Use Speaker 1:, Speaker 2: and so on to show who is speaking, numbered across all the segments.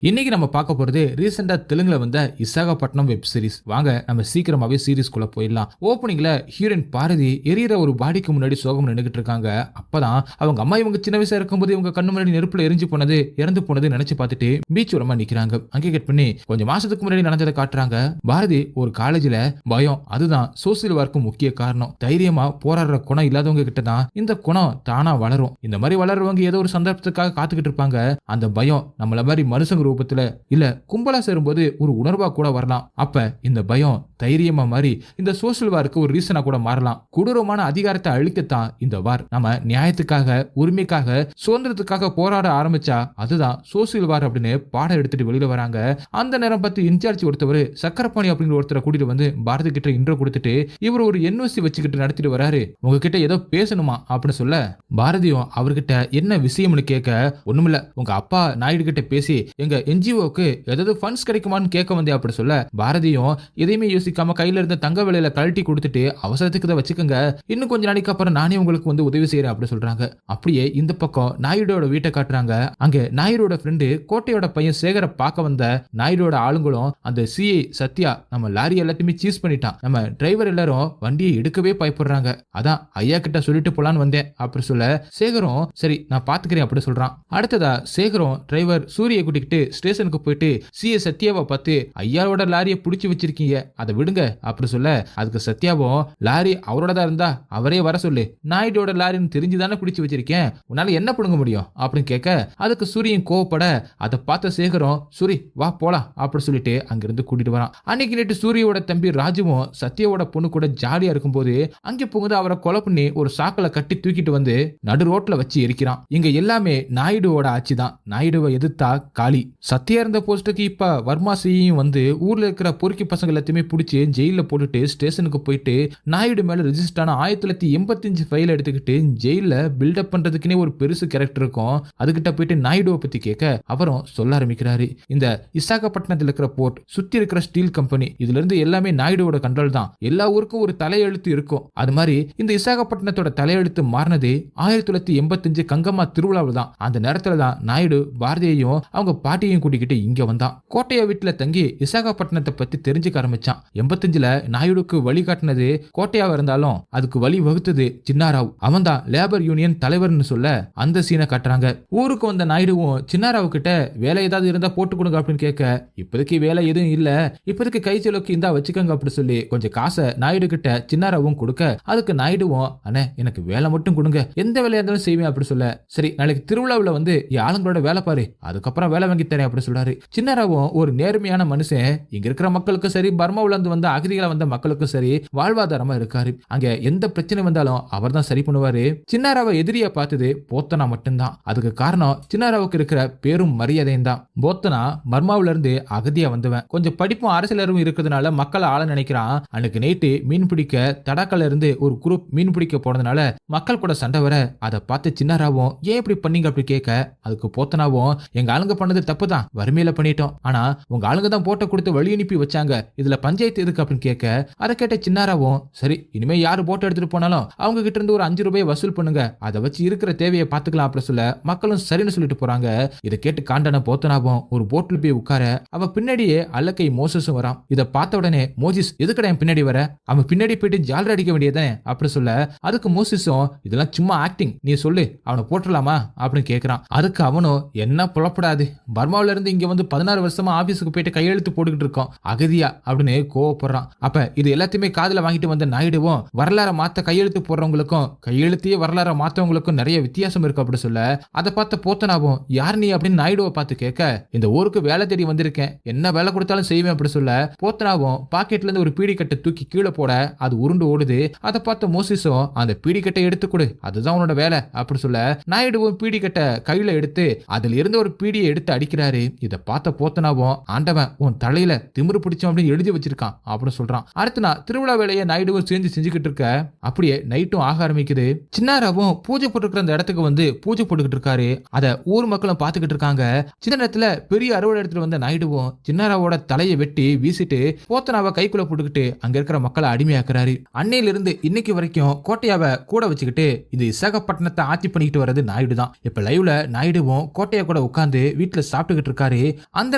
Speaker 1: இன்னைக்கு நம்ம பார்க்க போறது ரீசெண்டா தெலுங்குல வந்த விசாகப்பட்டினம் வெப் சீரிஸ். வாங்க நம்ம சீக்கிரமாவே சீரிஸ்குள்ள போயிடலாம். ஓப்பனிங்ல ஹீரோயின் பாரதி எரியற ஒரு பாடிக்கு முன்னாடி சோகம் நின்னுகிட்டு இருக்காங்க. அப்பதான் அவங்க அம்மா இவங்க சின்ன வயசா இருக்கும்போது இவங்க கண்ணு முன்னாடி நெருப்புல எரிஞ்சு போனது இறந்து போனது நினைச்சு பார்த்துட்டு பீச் ஓரமா நிக்கிறாங்க. அங்கே கட் பண்ணி கொஞ்சம் மாசத்துக்கு முன்னாடி நடந்ததை காட்டுறாங்க. பாரதி ஒரு காலேஜ்ல பயம், அதுதான் சோசியல் ஒர்க்கு முக்கிய காரணம். தைரியமா போராடுற குணம் இல்லாதவங்க கிட்ட தான் இந்த குணம் தானா வளரும். இந்த மாதிரி வளர்றவங்க ஏதோ ஒரு சந்தர்ப்பத்துக்காக காத்துக்கிட்டு இருப்பாங்க. அந்த பயம் நம்மள மாதிரி மனுஷங்க ரூபத்துல இல்ல கும்பலா சேரும்போது ஒரு உணர்வா கூட வரலாம். அப்ப இந்த பயம் தைரியமா மாறி இந்த சோசியல் வாருக்கு ஒரு ரீசனா கூட மாறலாம். கொடூரமான அதிகாரத்தை அழிக்கத்தான் இந்த வார். நம்ம நியாயத்துக்காக, உரிமைக்காக, சுதந்திரத்துக்காக போராட ஆரம்பிச்சா அதுதான் சோசியல் வார் அப்படின்னு பாடம் எடுத்துட்டு வெளியில வராங்க. அந்த நேரம் பார்த்து இன்சார்ஜ் ஒருத்தவர் சக்கரபாணி அப்படிங்கிற ஒருத்தரை கூட்டிட்டு வந்து பாரதி கிட்ட இன்ட்ரோ கொடுத்துட்டு இவர் ஒரு என்ஓசி வச்சுக்கிட்டு நடத்திட்டு வராரு. உங்ககிட்ட ஏதோ பேசணுமா அப்படின்னு சொல்ல பாரதியும் அவர்கிட்ட என்ன விஷயம்னு கேட்க, ஒண்ணுமில்ல, உங்க அப்பா நாயுடு கிட்ட பேசி எங்க என்ஜிஓக்கு ஏதாவது ஃபண்ட்ஸ் கிடைக்குமான்னு கேட்க வந்தே அப்படி சொல்ல, பாரதியும் எதையுமே யோசிக்காம கையில இருந்த தங்க விலையில கழட்டி கொடுத்துட்டு அவசரத்துக்கு இதை வச்சுக்கோங்க, இன்னும் கொஞ்ச நாளைக்கு அப்புறம் நானே உங்களுக்கு வந்து உதவி செய்யறேன் அப்படி சொல்றாங்க. அப்படியே இந்த பக்கம் நாயுடோட வீட்டை காட்டுறாங்க. அங்க நாயுடோட ஃப்ரெண்டு கோட்டையோட பையன் சேகரை பார்க்க வந்த நாயுடோட ஆளுங்களும் அந்த சிஐ சத்யா நம்ம லாரி எல்லாத்தையுமே சீஸ் பண்ணிட்டான், நம்ம டிரைவர் எல்லாரும் வண்டியை எடுக்கவே பயப்படுறாங்க, அதான் ஐயா கிட்ட சொல்லிட்டு போலான்னு வந்தேன் அப்படி சொல்ல, சேகரும் சரி நான் பாத்துக்கிறேன் அப்படி சொல்றான். அடுத்ததா சேகரும் டிரைவர் சூரிய கூட்டிக்கிட்டு ஸ்டேஷனுக்கு போயிட்டு சிஏ சத்யாவை பார்த்து ஐயாவோட லாரியை பிடிச்சி வச்சிருக்கீங்க அதை விடுங்க அப்படி சொல்ல, அதுக்கு சத்யாவும் லாரி அவரோட இருந்தா அவரே வர சொல்லு, நாயுடோட லாரின்னு தெரிஞ்சுதானே பிடிச்சி வச்சிருக்கேன், உன்னால என்ன பண்ணுங்க முடியும் அப்படின்னு கேட்க, அதுக்கு சூரியன் கோவப்பட அதை பார்த்த சேகரும் சூரி வா போலாம் அப்படி சொல்லிட்டு அங்கிருந்து கூட்டிட்டு வரான். அன்னைக்கு நேற்று சூரியோட தம்பி ராஜுவும் சத்யாவோட பொண்ணு கூட ஜாலியா இருக்கும்போது அங்கே புகுந்து அவரை கொலை பண்ணி ஒரு சாக்கலை கட்டி தூக்கிட்டு வந்து நடு ரோட்ல வச்சு எரிக்கிறான். இங்க எல்லாமே நாயுடுவோட ஆட்சி தான். நாயுடுவை எதிர்த்தா காளி. சத்யா இருந்த போஸ்டுக்கு இப்ப வர்மா சியும் வந்து ஊர்ல இருக்கிற பொறுக்கி பசங்க எல்லாத்தையுமே பிடிச்சி ஜெயில போட்டுட்டு ஸ்டேஷனுக்கு போயிட்டு நாயுடு மேல ரெஜிஸ்டர் ஆன 1985 ஃபைல் எடுத்துக்கிட்டு ஜெயில பில்டப் பண்றதுக்குன்னே ஒரு பெருசு கேரக்டர் இருக்கும். அதுகிட்ட போயிட்டு நாயுடுவை பத்தி கேட்க அவரும் சொல்ல ஆரம்பிக்கிறாரு, இந்த விசாகப்பட்டினத்தில் இருக்கிற போர்ட், சுத்தி இருக்கிற ஸ்டீல் கம்பெனி, இதுல இருந்து எல்லாமே நாயுடுவோட கண்ட்ரோல் தான். எல்லா ஊருக்கும் ஒரு தலையெழுத்து இருக்கும். அது மாதிரி இந்த விசாகப்பட்டினத்தோட தலையெழுத்து மாறினது 1985 கங்கம்மா திருவிழாவில் தான். அந்த நேரத்துல தான் நாயுடு பாரதியையும் அவங்க பாட்டியையும் கூட்டிக்கிட்டு இங்க வந்தான். கோட்டைய வீட்டுல தங்கி விசாகப்பட்டினத்தை பத்தி தெரிஞ்சுக்க ஆரம்பிச்சான். 85ல நாயுடுக்கு வழிகாட்டினது கோட்டையாவா இருந்தாலும் அதுக்கு வழி வகுத்தது சின்னாராவ். அவன் தான் லேபர் யூனியன் தலைவர்னு சொல்ல அந்த சீனை காட்டுறாங்க. ஊருக்கு வந்த நாயுடுவும் சின்னாராவ் கிட்ட வேலை ஏதாவது இருந்தா போட்டு கொடுங்க அப்படின்னு கேட்க, இப்போதைக்கு வேலை எதுவும் இல்ல, இப்போதைக்கு கை செலவுக்கு இந்தா வச்சுக்கோங்க அப்படி சொல்லி கொஞ்சம் காசை நாயுடு கிட்ட சின்னாராவும் கொடுக்க, அதுக்கு நாயுடுவும் அண்ணே எனக்கு வேலை மட்டும் கொடுங்க, எந்த வேலையா இருந்தாலும் செய்வேன் அப்படி சொல்ல, சரி நாளைக்கு திருவிழாவில் வந்து என் ஆளுங்களோட வேலை பாரு, அதுக்கப்புறம் வேலை வாங்கி தரேன் அப்படி சொல்றாரு. சின்னாராவும் ஒரு நேர்மையான மனுஷன், இங்க இருக்கிற மக்களுக்கும் சரி பர்மாவுல இருந்து வந்த அகதிகளை வந்த மக்களுக்கும் சரி வாழ்வாதாரமா இருக்காரு. அங்க எந்த பிரச்சனை வந்தாலும் அவர் தான் சரி பண்ணுவாரு. சின்னாராவை எதிரியா பார்த்தது போத்தனா மட்டும்தான். அதுக்கு காரணம் சின்னாராவுக்கு இருக்கிற பேரும் மரியாதையும் தான். போத்தனா பர்மாவில இருந்து அகதியா வந்தவன், கொஞ்சம் படிப்பும் அரசியலரும் இருக்கிறதுனால மக்களை ஆள நினைக்கிறான். அன்னைக்கு நைட்டு மீன் பிடிக்க தடாக்கல்ல இருந்து ஒரு குரூப் மீன் பிடிக்க போனதுனால மக்கள் கூட சண்டை வர, அதை பார்த்து சின்னாராவும் ஏன் இப்படி பண்ணீங்க அப்படி கேட்க, அதுக்கு போத்தனாவும் எங்க ஆளுங்க பண்ணது தப்பு தான், வறுமையில பண்ணிட்டோம், ஆனா உங்க ஆளுங்க தான் போட்டோ கொடுத்து வழி அனுப்பி வச்சாங்க, இதுல பஞ்சாயத்து இருக்கு அப்படின்னு கேட்க, அதை கேட்ட சின்னாராவும் சரி இனிமே யாரு போட்டோ எடுத்துட்டு போனாலும் அவங்க கிட்ட இருந்து ஒரு 5 ரூபாய் வசூல் பண்ணுங்க, அதை வச்சு இருக்கிற தேவையை பார்த்துக்கலாம் அப்படி சொல்ல மக்களும் சரின்னு சொல்லிட்டு போறாங்க. இதை கேட்டு காண்டான போத்தனாவும் ஒரு போட்ல போய் உட்கார, அவன் பின்னாடியே அல்லக்கை மோசஸும் வரான். இதை பார்த்த உடனே மோஜிஸ் எதுக்கடா என் பின்னாடி வர, அவன் பின்னாடி போயிட்டு ஜாலர் அடிக்க வேண்டியதானே அப்படி சொல்ல, அதுக்கு மோசிஸும் இதெல்லாம் சும்மா ஆக்டிங், நீ சொல்லு அவனை போட்டுடலாமா அப்படின்னு கேட்கிறான். அதுக்கு அவனும் என்ன புலப்படாது, பர்மாவில இருந்து இங்க வந்து 16 வருஷமா ஆபீஸுக்கு போயிட்டு கையெழுத்து போட்டுக்கிட்டு இருக்கோம் அகதியா அப்படின்னு கோவப்படுறான். அப்ப இது எல்லாத்தையுமே காதுல வாங்கிட்டு வந்த நாயுடுவும் வரலாற மாத்த கையெழுத்து போடுறவங்களுக்கும் கையெழுத்தையே வரலாற மாத்தவங்களுக்கும் நிறைய வித்தியாசம் இருக்கு அப்படி சொல்ல, அதை பார்த்த போத்தனாவும் யார் நீ அப்படின்னு நாயுடுவை பார்த்து கேட்க, இந்த ஊருக்கு வேலை தேடி வந்திருக்கேன், என்ன வேலை கொடுத்தாலும் செய்வேன் அப்படி சொல்ல, போத்தனாவும் பாக்கெட்ல இருந்து ஒரு பீடி கட்டை தூக்கி கீழே போட அது உருண்டு ஓடுது. அதை பார்த்த மோசிஸும் அந்த பீடி கட்டை எடுத்து கொடு, அதுதான் உன்னோட வேலை அப்படி சொல்ல, நாயுடுவும் பீடி கட்டை கையில எடுத்து அதுல இருந்து ஒரு பீடியை எடுத்து அடிக்கிறாரு. இதை பார்த்த போத்தனாவும் ஆண்டவன் உன் தலையில திமிரு பிடிச்சோம் அப்படின்னு எழுதி வச்சிருக்கான் அப்படின்னு சொல்றான். அடுத்த நாள் திருவிழா வேலையை நாயுடுவும் சேர்ந்து செஞ்சுக்கிட்டு இருக்க, அப்படியே நைட்டும் ஆக ஆரம்பிக்குது. சின்னாராவும் பூஜை போட்டுக்கிற அந்த இடத்துக்கு வந்து பூஜை போட்டுக்கிட்டு இருக்காரு. அதை ஊர் மக்களும் பார்த்துக்கிட்டு இருக்காங்க. சின்ன நேரத்துல பெரிய அறுவடை எடுத்துட்டு வந்த நாயுடுவும் சின்னாராவோட தலையை வெட்டி வீசிட்டு போத்தனாவை கைக்குள்ள போட்டுக்கிட்டு அங்க இருக்கிற மக்களை அடிமையாக்குறாரு. அன்னையில இருந்து இன்னைக்கு வரைக்கும் கோட்டையாவை கூட வச்சுக்கிட்டு இந்த விசாகப்பட்டினத்தை ஆட்சி பண்ணிக்கிட்டு வர்றது நாயுடு தான். இப்ப லைவ்ல நாயுடுவும் கோட்டையை கூட உட்கார்ந்து வீட்டுல சாப்பிட்டு சாப்பிட்டுக்கிட்டு இருக்காரு. அந்த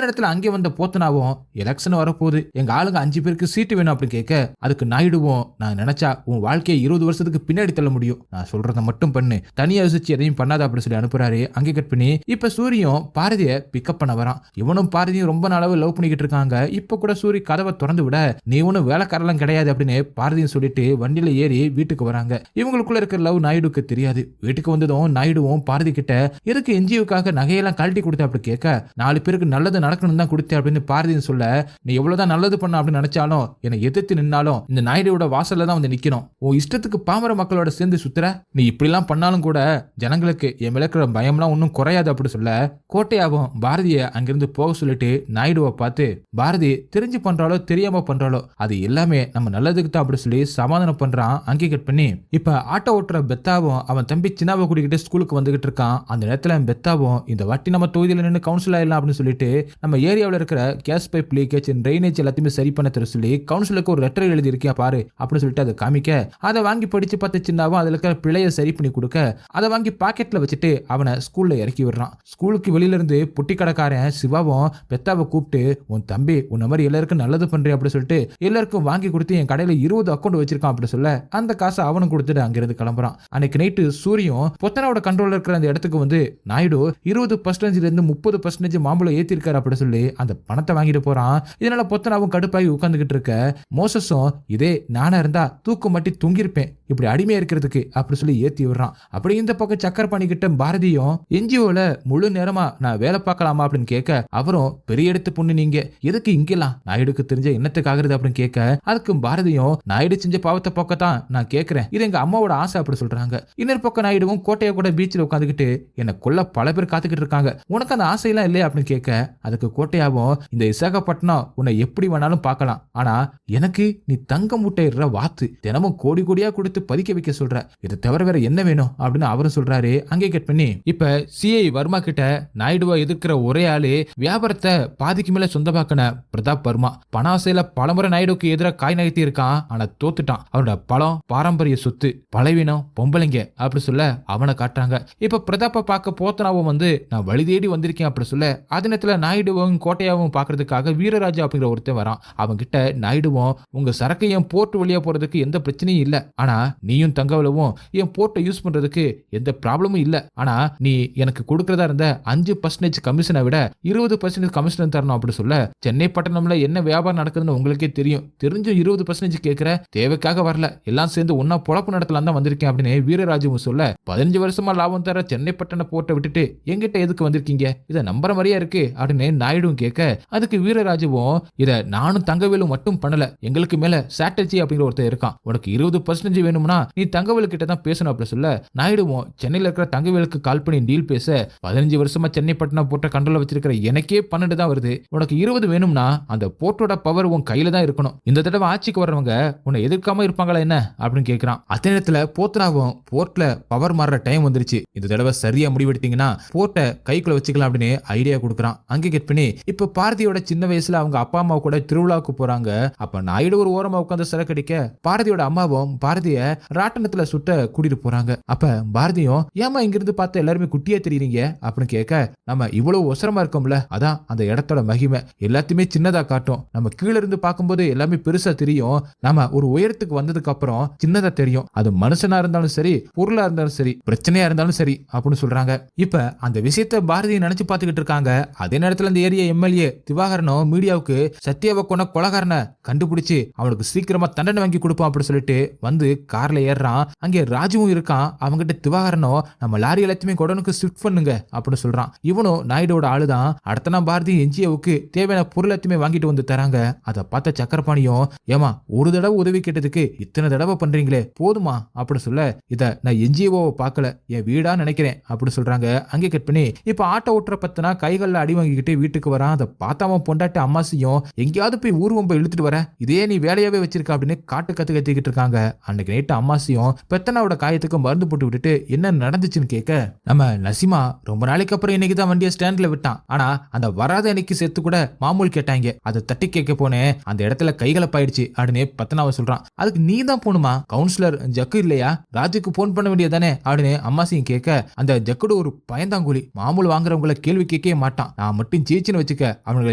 Speaker 1: இடத்துல அங்கே வந்த போத்தனாவும் எலெக்ஷன் வரப்போகுது, எங்க ஆளுங்க 5 பேருக்கு சீட்டு வேணும் அப்படின்னு கேட்க, அதுக்கு நாயுடுவும் நான் நினைச்சா உன் வாழ்க்கையை 20 வருஷத்துக்கு பின்னாடி தள்ள முடியும், நான் சொல்றத மட்டும் பண்ணு, தனியா யோசிச்சு எதையும் பண்ணாத அப்படின்னு சொல்லி அனுப்புறாரு. அங்கே கட் பண்ணி இப்ப சூரியும் பாரதிய பிக்கப் பண்ண வரான். இவனும் பாரதியும் ரொம்ப நாளாவே லவ் பண்ணிக்கிட்டு இருக்காங்க. இப்ப கூட சூரி கதவை திறந்து விட நீ ஒன்னும் வேலைக்காரலாம் கிடையாது அப்படின்னு பாரதியும் சொல்லிட்டு வண்டியில ஏறி வீட்டுக்கு வராங்க. இவங்களுக்குள்ள இருக்கிற லவ் நாயுடுக்கு தெரியாது. வீட்டுக்கு வந்ததும் நாயுடுவும் பாரதி கிட்ட எதுக்கு என்ஜிஓக்காக நகையெல்லாம் கழட்டி கொடுத்த அப்படி கேட்க, 4 பேருக்கு நல்லது நடக்கணும் தான் கொடுத்தேன் அப்படின்னு பாரதியும் சொல்ல, நீ எவ்வளவுதான் நல்லது பண்ண அப்படின்னு நினைச்சாலும் என்னை எதிர்த்து நின்னாலும் இந்த நாயுடுவோட வாசல்ல தான் வந்து நிக்கணும். உன் இஷ்டத்துக்கு பாமர மக்களோட சேர்ந்து சுத்துற, நீ இப்படி எல்லாம் பண்ணாலும் கூட ஜனங்களுக்கு என் மேல இருக்கிற பயம்லாம் ஒன்னும் குறையாது அப்படி சொல்ல, கோட்டையாவும் பாரதிய அங்கிருந்து போக சொல்லிட்டு நாயுடுவை பார்த்து, பாரதி தெரிஞ்சு பண்றாலோ தெரியாம பண்றாலோ அது எல்லாமே நம்ம நல்லதுக்கு தான் அப்படி சொல்லி சமாதானம் பண்றான். அங்கே கட் பண்ணி இப்ப ஆட்டோ ஓட்டுற பெத்தாவும் அவன் தம்பி சின்னாவை கூட்டிக்கிட்டு ஸ்கூலுக்கு வந்துகிட்டு இருக்கான். அந்த நேரத்துல பெத்தாவும் இந்த வாட்டி நம்ம தொகுதியில நின்று கவுன்சில் ஆயிடலாம் அப்படின்னு சொல்லிட்டு நம்ம ஏரியாவில் இருக்கிற கேஸ் பைப் லீக்கேஜ் ட்ரைனேஜ் எல்லாத்தையுமே சரி பண்ண தர சொல்லி கவுன்சிலுக்கு ஒரு லெட்டர் எழுதி இருக்கியா பாரு அப்படின்னு சொல்லிட்டு அதை காமிக்க, அதை வாங்கி படிச்சு பார்த்து சின்னாவும் அதுல இருக்கிற பிழையை சரி பண்ணி கொடுக்க, அதை வாங்கி பாக்கெட்ல வச்சுட்டு அவனை ஸ்கூல்ல இறக்கி விடுறான். ஸ்கூலுக்கு வெளியில இருந்து பொட்டி கடைக்காரன் சிவாவும் பெத்தாவை கூப்பிட்டு, உன் தம்பி உன்ன மாதிரி எல்லாருக்கும் நல்லது பண்றேன் அப்படின்னு சொல்லிட்டு எல்லாருக்கும் வாங்கி கொடுத்து என் கடையில 20 அக்கௌண்ட் வச்சிருக்கான் அப்படின்னு சொல்ல, அந்த காசை அவனும் கொடுத்துட்டு அங்கிருந்து கிளம்புறான். அன்னைக்கு நைட்டு சூரியும் பொத்தனாவோட கண்ட்ரோல் இருக்கிற அந்த இடத்துக்கு வந்து நாயுடு 20% இருந்து 30% மாம்பழம் ஏத்திருக்காரு அப்படி சொல்லி அந்த பணத்தை வாங்கிட்டு போறான். இதனால பொத்தனாவும் கடுப்பாகி உட்கார்ந்துகிட்டு இருக்க, மோசஸும் இதே நானா இருந்தா தூக்கு மாட்டி தொங்கிருப்பேன் இப்படி அடிமையா இருக்கிறதுக்கு அப்படி சொல்லி ஏத்தி விடுறான். அப்படி இந்த பக்கம் சக்கர் பண்ணிக்கிட்ட பாரதியும் என்ஜிஓல முழு நேரமா நான் வேலை பார்க்கலாமா அப்படின்னு கேட்க, அவரும் பெரிய எடுத்து பொண்ணு நீங்க எதுக்கு இங்கெல்லாம் நாயுடுக்கு தெரிஞ்ச என்னத்துக்கு ஆகுறது அப்படின்னு கேட்க, அதுக்கு பாரதியும் நாயுடு செஞ்ச பாவத்தை பக்கத்தான் நான் கேட்கிறேன், இது எங்க அம்மாவோட ஆசை அப்படி சொல்றாங்க. இன்னொரு பக்கம் நாயுடுவும் கோட்டையை கூட பீச்சில் உட்காந்துக்கிட்டு என்ன கொல்ல பல பேர் காத்துக்கிட்டு இருக்காங்க, உனக்கு அந்த ஆசையெல்லாம் இல்லையா அப்படின்னு கேட்க, அதுக்கு கோட்டையாவும் இந்த விசாகப்பட்டினம் உன்னை எப்படி வேணாலும் பார்க்கலாம், ஆனா எனக்கு நீ தங்க மூட்டையிடுற வாத்து தினமும் கோடி கோடியா கொடுத்து பதிக்க வைக்க சொல்ற, இதை தவிர வேற என்ன வேணும் அப்படின்னு அவரும் சொல்றாரு. அங்கே கட் பண்ணி இப்ப சிஐ வர்மா கிட்ட நாயுடுவா எதிர்க்கிற ஒரே ஆளு வியாபாரத்தை பாதிக்கு மேல சொந்தமாக்கின பிரதாப் வர்மா. பண ஆசையில பலமுறை நாயுடுக்கு எதிராக காய் நகர்த்தி இருக்கான், ஆனா தோத்துட்டான். அவனோட பலம் பாரம்பரிய சொத்து, பலவீனம் பொம்பளைங்க அப்படி சொல்ல அவனை காட்டுறாங்க. இப்ப பிரதாப்ப பார்க்க போத்தனாவும் வந்து நான் வழி தேடி வந்திருக்கேன் அப்படி சொல்ல, அதே நேரத்துல நாயுடுவும் கோட்டையாவும் பாக்குறதுக்காக வீரராஜா அப்படிங்கிற ஒருத்தன் வரான். அவங்க கிட்ட நாயுடுவும் உங்க சரக்கு என் போர்ட் வழியா போறதுக்கு எந்த பிரச்சனையும் இல்ல, ஆனா நீயும் தங்கவலவும் என் போர்ட்டை யூஸ் பண்றதுக்கு எந்த ப்ராப்ளமும் இல்ல, ஆனா நீ எனக்கு கொடுக்கறதா இருந்த 5% கமிஷனை விட 20% கமிஷன் தரணும் அப்படி சொல்ல, சென்னை பட்டணம்ல என்ன வியாபாரம் நடக்குதுன்னு உங்களுக்கே தெரியும், தெரிஞ்சும் 20% கேட்கிற, தேவைக்காக வரல, எல்லாம் சேர்ந்து ஒன்னா பொழப்பு நடத்தலாம் தான் வந்திருக்கேன் அப்படின்னு வீரராஜுவும் சொல்ல, 15 வருஷமா லாபம் தர சென்னை பட்டண போர்ட்டை விட்டுட்டு எங்கிட்ட எதுக்கு வந்திருக்கீங்க, இதை நம்புற மாதிரியா இருக்கு அப்படின்னு நாயுடும் கேட்க, அதுக்கு வீரராஜுவும் இதை நானும் தங்கவேலும் மட்டும் பண்ணல, எங்களுக்கு மேல சாட்டர்ஜி அப்படிங்கிற ஒருத்தர் இருக்கான், உனக்கு 20% வேணும்னா நீ தங்கவேலு கிட்ட தான் பேசணும் அப்படி சொல்ல, நாயுடுவும் சென்னையில இருக்கிற தங்கவேலுக்கு கால் பண்ணி டீல் பேச, 15 வருஷமா சென்னை பட்டணம் போட்ட கண்ட்ரோல வச்சிருக்கிற எனக்கே 12 தான் வருது, உனக்கு 20 வேணும்னா அந்த போர்ட்டோட பவர் உன் கையில தான் இருக்கணும், இந்த தடவை ஆட்சிக்கு வர்றவங்க உன்னை எதிர்க்காம இருப்பாங்களா என்ன அப்படின்னு கேட்கிறான். அதே நேரத்துல போத்தனாவும் போர்ட்ல பவர் மாறுற டைம் வந்துருச்சு, இந்த தடவை சரியா முடிவெடுத்தீங்கன்னா போர்ட்டை கைக்குள்ள வச்சுக்கலாம் அப்படின்னு ஐடியா கொடுக்குறான். அங்கே கெட் பண்ணி இப்ப பாரதியோட சின்ன வயசுல அவங்க அப்பா அம்மா கூட திருவிழாவுக்கு போறாங்க. அப்ப நாயுடு ஒரு ஓரமா உட்காந்து சரக்கு அடிக்க, பாரதியோட அம்மாவும் பாரதிய ராட்டனத்துல சுட்ட கூட்டிட்டு போறாங்க. அப்ப பாரதியும் ஏமா இங்கிருந்து பார்த்த எல்லாருமே குட்டியா தெரியுறீங்க அப்படின்னு கேட்க, நம்ம இவ்வளவு ஒசரமா இருக்கோம்ல, அதான் அந்த இடத்தோட மகிமை, எல்லாத்தையுமே சின்னதா காட்டும், நம்ம கீழ இருந்து பார்க்கும்போது எல்லாமே பெருசா தெரியும், நம்ம ஒரு உயரத்துக்கு வந்ததுக்கு அப்புறம் சின்னதா தெரியும், அது மனுஷனா இருந்தாலும் சரி பொருளா இருந்தாலும் சரி பிரச்சனையா இருந்தாலும் சரி அப்படின்னு சொல்றாங்க. இப்ப அந்த விஷயத்த பாரதியை நினைச்சு பார்த்துக்கிட்டு இருக்காங்க. அதே நேரத்துல அந்த ஏரியா எம்எல்ஏ திவாகரனும் மீடியாவுக்கு சத்யாவை கொண்ட கொலகாரனை கண்டுபிடிச்சு அவனுக்கு சீக்கிரமா தண்டனை வாங்கி கொடுப்போம் அப்படின்னு சொல்லிட்டு வந்து கார்ல ஏறான். அங்கே ராஜுவும் இருக்கான். அவங்கிட்ட திவாகரனும் நம்ம லாரி எல்லாத்தையுமே கொடனுக்கு ஷிஃப்ட் பண்ணுங்க அப்படின்னு சொல்றான். இவனும் நாயுடோட ஆளுதான். அடுத்த நாள் பாரதி என்ஜிஓவுக்கு தேவையான பொருள் எல்லாத்தையுமே வாங்கிட்டு வந்து தராங்க. அதை பார்த்த சக்கரபாணியும், ஏமா ஒரு தடவை உதவி கேட்டதுக்கு இத்தனை தடவை பண்றீங்களே போதுமா அப்படி சொல்ல, இத நான் என்ஜிஓவை பார்க்கல என் வீடா நினைக்கிறேன் அப்படி சொல்றாங்க. அங்கே கட் பண்ணி இப்ப ஆட்டோ ஓட்டுற பத்தினா கைகள்ல அடி வாங்கிக்கிட்டு வீட்டுக்கு வரான். அதை பார்த்தாம பொண்டாட்டி அம்மாசியும் எங்கேயாவது போய் ஊர்வம்ப இழுத்துட்டு வர, இதே நீ வேலையாவே வச்சிருக்க அப்படின்னு காட்டு கத்திக்கிட்டு இருக்காங்க. அன்னைக்கு நைட்டு அம்மாசியும் பெத்தனாவோட காயத்துக்கு மருந்து போட்டு விட்டுட்டு என்ன நடந்துச்சுன்னு கேட்க, நம்ம நசிமா ரொம்ப நாளைக்கு அப்புறம் இன்னைக்கு தான் வண்டியை ஸ்டாண்ட்ல விட்டான், ஆனா அந்த வராத அன்னைக்கு சேர்த்து கூட மாமூல் கேட்டாங்க, அதை தட்டி கேட்க போனேன், அந்த இடத்துல கைகலப்பாயிடுச்சு அப்படின்னு பத்தனாவை சொல்றான். அதுக்கு நீ தான் போணுமா, கவுன்சிலர் ஜக்கு இல்லையா, ராஜுக்கு போன் பண்ண வேண்டியதானே அப்படின்னு அம்மாசியும் கேட்க, அந்த ஜக்குடு ஒரு பயந்தாங்குழி, மாமூல் வாங்குறவங்களை கேள்வி கேட்க ஜெயிக்கவே மாட்டான், நான் மட்டும் ஜெயிச்சுன்னு வச்சுக்க அவங்களை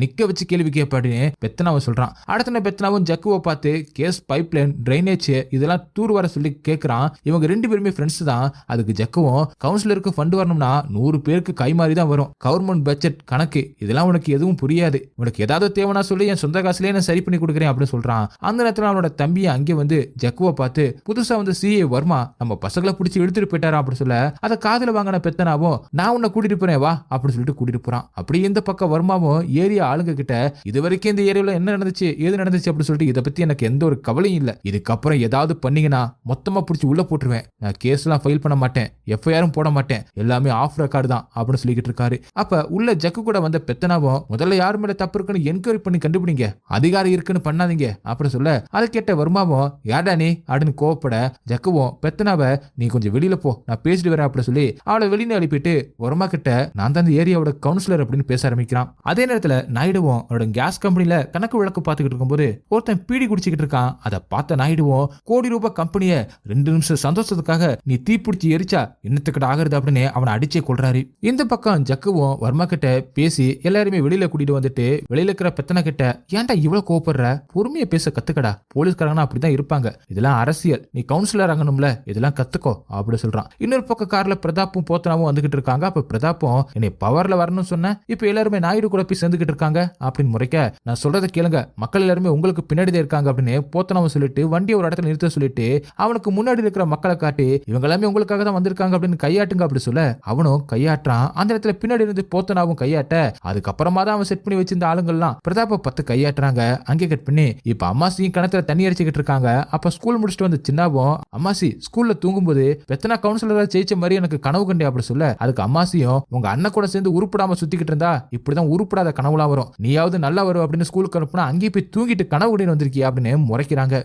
Speaker 1: நிக்க வச்சு கேள்வி கேட்பாடுன்னு பெத்தனாவை சொல்றான். அடுத்த பெத்தனாவும் ஜக்குவை பார்த்து கேஸ் பைப்லைன் ட்ரைனேஜ் இதெல்லாம் தூர் வர சொல்லி கேட்கறான். இவங்க 2 பேருமே ஃப்ரெண்ட்ஸ் தான். அதுக்கு ஜக்குவும் கவுன்சிலருக்கு ஃபண்ட் வரணும்னா 100 பேருக்கு கைமாறி தான் வரும், கவர்மெண்ட் பட்ஜெட் கணக்கு, இதெல்லாம் உனக்கு எதுவும் புரியாது, உனக்கு ஏதாவது தேவைன்னா சொல்லி என் சொந்த காசுலயே நான் சரி பண்ணி கொடுக்குறேன் அப்படின்னு சொல்றான். அந்த நேரத்தில் அவனோட தம்பியை அங்கே வந்து ஜக்குவை பார்த்து புதுசா வந்து சிஏ வர்மா நம்ம பசங்களை பிடிச்சி இழுத்துட்டு போயிட்டாரா அப்படின்னு சொல்ல அதை காதுல வாங்கின பெத்தனாவும் நான் உன்னை கூட்டிட்டு போறேன் வா அப்படின்னு சொல்லிட்டு கூட்டிட்டு போறான். அப்படி இந்த பக்கம் வர்மாவும் ஏரியா ஆளுங்க கிட்ட இது வரைக்கும் இந்த ஏரியாவில் என்ன நடந்துச்சு ஏது நடந்துச்சு அப்படின்னு சொல்லிட்டு இதை பத்தி எனக்கு எந்த ஒரு கவலையும் இல்லை, இதுக்கப்புறம் ஏதாவது பண்ணீங்கன்னா மொத்தமா பிடிச்சி உள்ள போட்டுருவேன், நான் கேஸ் எல்லாம் ஃபைல் பண்ண மாட்டேன், எஃப்ஐஆரும் போட மாட்டேன், எல்லாமே ஆஃப் ரெக்கார்டு தான் அப்படின்னு சொல்லிக்கிட்டு இருக்காரு. அப்ப உள்ள ஜக்கு கூட வந்த பெத்தனாவும் முதல்ல யாரு மேல தப்பு இருக்குன்னு என்கொயரி பண்ணி கண்டுபிடிங்க, அதிகாரம் இருக்குன்னு பண்ணாதீங்க அப்படின்னு சொல்ல அதை கேட்ட வர்மாவும் யாடா நீ அப்படின்னு கோவப்பட ஜக்குவும் பெத்தனாவை நீ கொஞ்சம் வெளியில போ நான் பேசிட்டு வரேன் அப்படின்னு சொல்லி அவளை வெளியில அனுப்பிட்டு வர்மா கிட்ட நான் தான் ஏரியாவோட கவுன்சிலர் அப்படின்னு பேச ஆரம்பிக்கிறான். அதே நேரத்துல நாயுடுவும் அவரோட கேஸ் கம்பெனில கணக்கு விளக்கு பார்த்துக்கிட்டு இருக்கும்போது ஒருத்தன் பீடி குடிச்சுக்கிட்டு இருக்கான். அதை பார்த்த நாயுடுவும் கோடி ரூபாய் கம்பெனிய 2 நிமிஷம் சந்தோஷத்துக்காக நீ தீப்பிடிச்சு எரிச்சா என்னத்துக்கிட்ட ஆகுறது அப்படின்னு அவனை அடிச்சே கொள்றாரு. இந்த பக்கம் ஜக்குவும் வர்மா கிட்ட பேசி எல்லாருமே வெளியில கூட்டிட்டு வந்துட்டு வெளியில இருக்கிற பெத்தனை கிட்ட ஏன்டா இவ்வளவு கோவப்படுற, பொறுமையா பேச கத்துக்கடா, போலீஸ்காரங்கன்னா அப்படிதான் இருப்பாங்க, இதெல்லாம் அரசியல், நீ கவுன்சிலர் ஆகணும்ல, இதெல்லாம் கத்துக்கோ அப்படின்னு சொல்றான். இன்னொரு பக்கம் கார்ல பிரதாப்பும் போத்தனாவும் வந்துகிட்டு இருக்காங்க. அப்ப பிரதாப்பும் என்னை பவர்ல வரணும்னு சொன்ன இப்ப எல்லாருமே நாயுடு கூட போய் சேர்ந்துகிட்டு இருக்காங்க அப்படின்னு முறைக்க நான் சொல்றதை கேளுங்க, மக்கள் எல்லாருமே உங்களுக்கு பின்னாடிதான் இருக்காங்க அப்படின்னு போத்தனாவும் சொல்லிட்டு வண்டியை ஒரு இடத்துல நிறுத்த சொல்லிட்டு அவனுக்கு முன்னாடி இருக்கிற மக்களை காட்டி இவங்க எல்லாமே உங்களுக்காக தான் வந்திருக்காங்க அப்படின்னு கையாட்டுங்க அப்படி சொல்ல அவனும் கையாட்டுறான். அந்த இடத்துல பின்னாடி இருந்து போத்தனாவும் கையாட்ட அதுக்கப்புறமா தான் அவன் செட் பண்ணி வச்சிருந்த ஆளுங்கள்லாம் பிரதாப்பை பத்து கையாட்டுறாங்க. அங்கே கட் பண்ணி இப்ப அம்மாசியும் கணத்துல தண்ணி அடிச்சுக்கிட்டு இருக்காங்க. அப்ப ஸ்கூல் முடிச்சுட்டு வந்து சின்னாவும் அம்மாசி ஸ்கூல்ல தூங்கும்போது பெத்தனா கவுன்சிலரா ஜெயிச்ச மாதிரி எனக்கு கனவு கண்டே அப்படி சொல்ல அதுக்கு அம்மாசியும் உங்க அண்ணன் கூட சேர்ந்து உருப்படாம சுத்திக்கிட்டு இருந்தா இப்படிதான் உருப்படாத கனவுலாம் வரும், நீயாவது நல்லா வரும் அப்படின்னு ஸ்கூலுக்கு அனுப்புனா அங்கேயே போய் தூங்கிட்டு கனவு கண்டின்னு வந்திருக்கியா அப்படின்னு முறைக்கிறாங்க.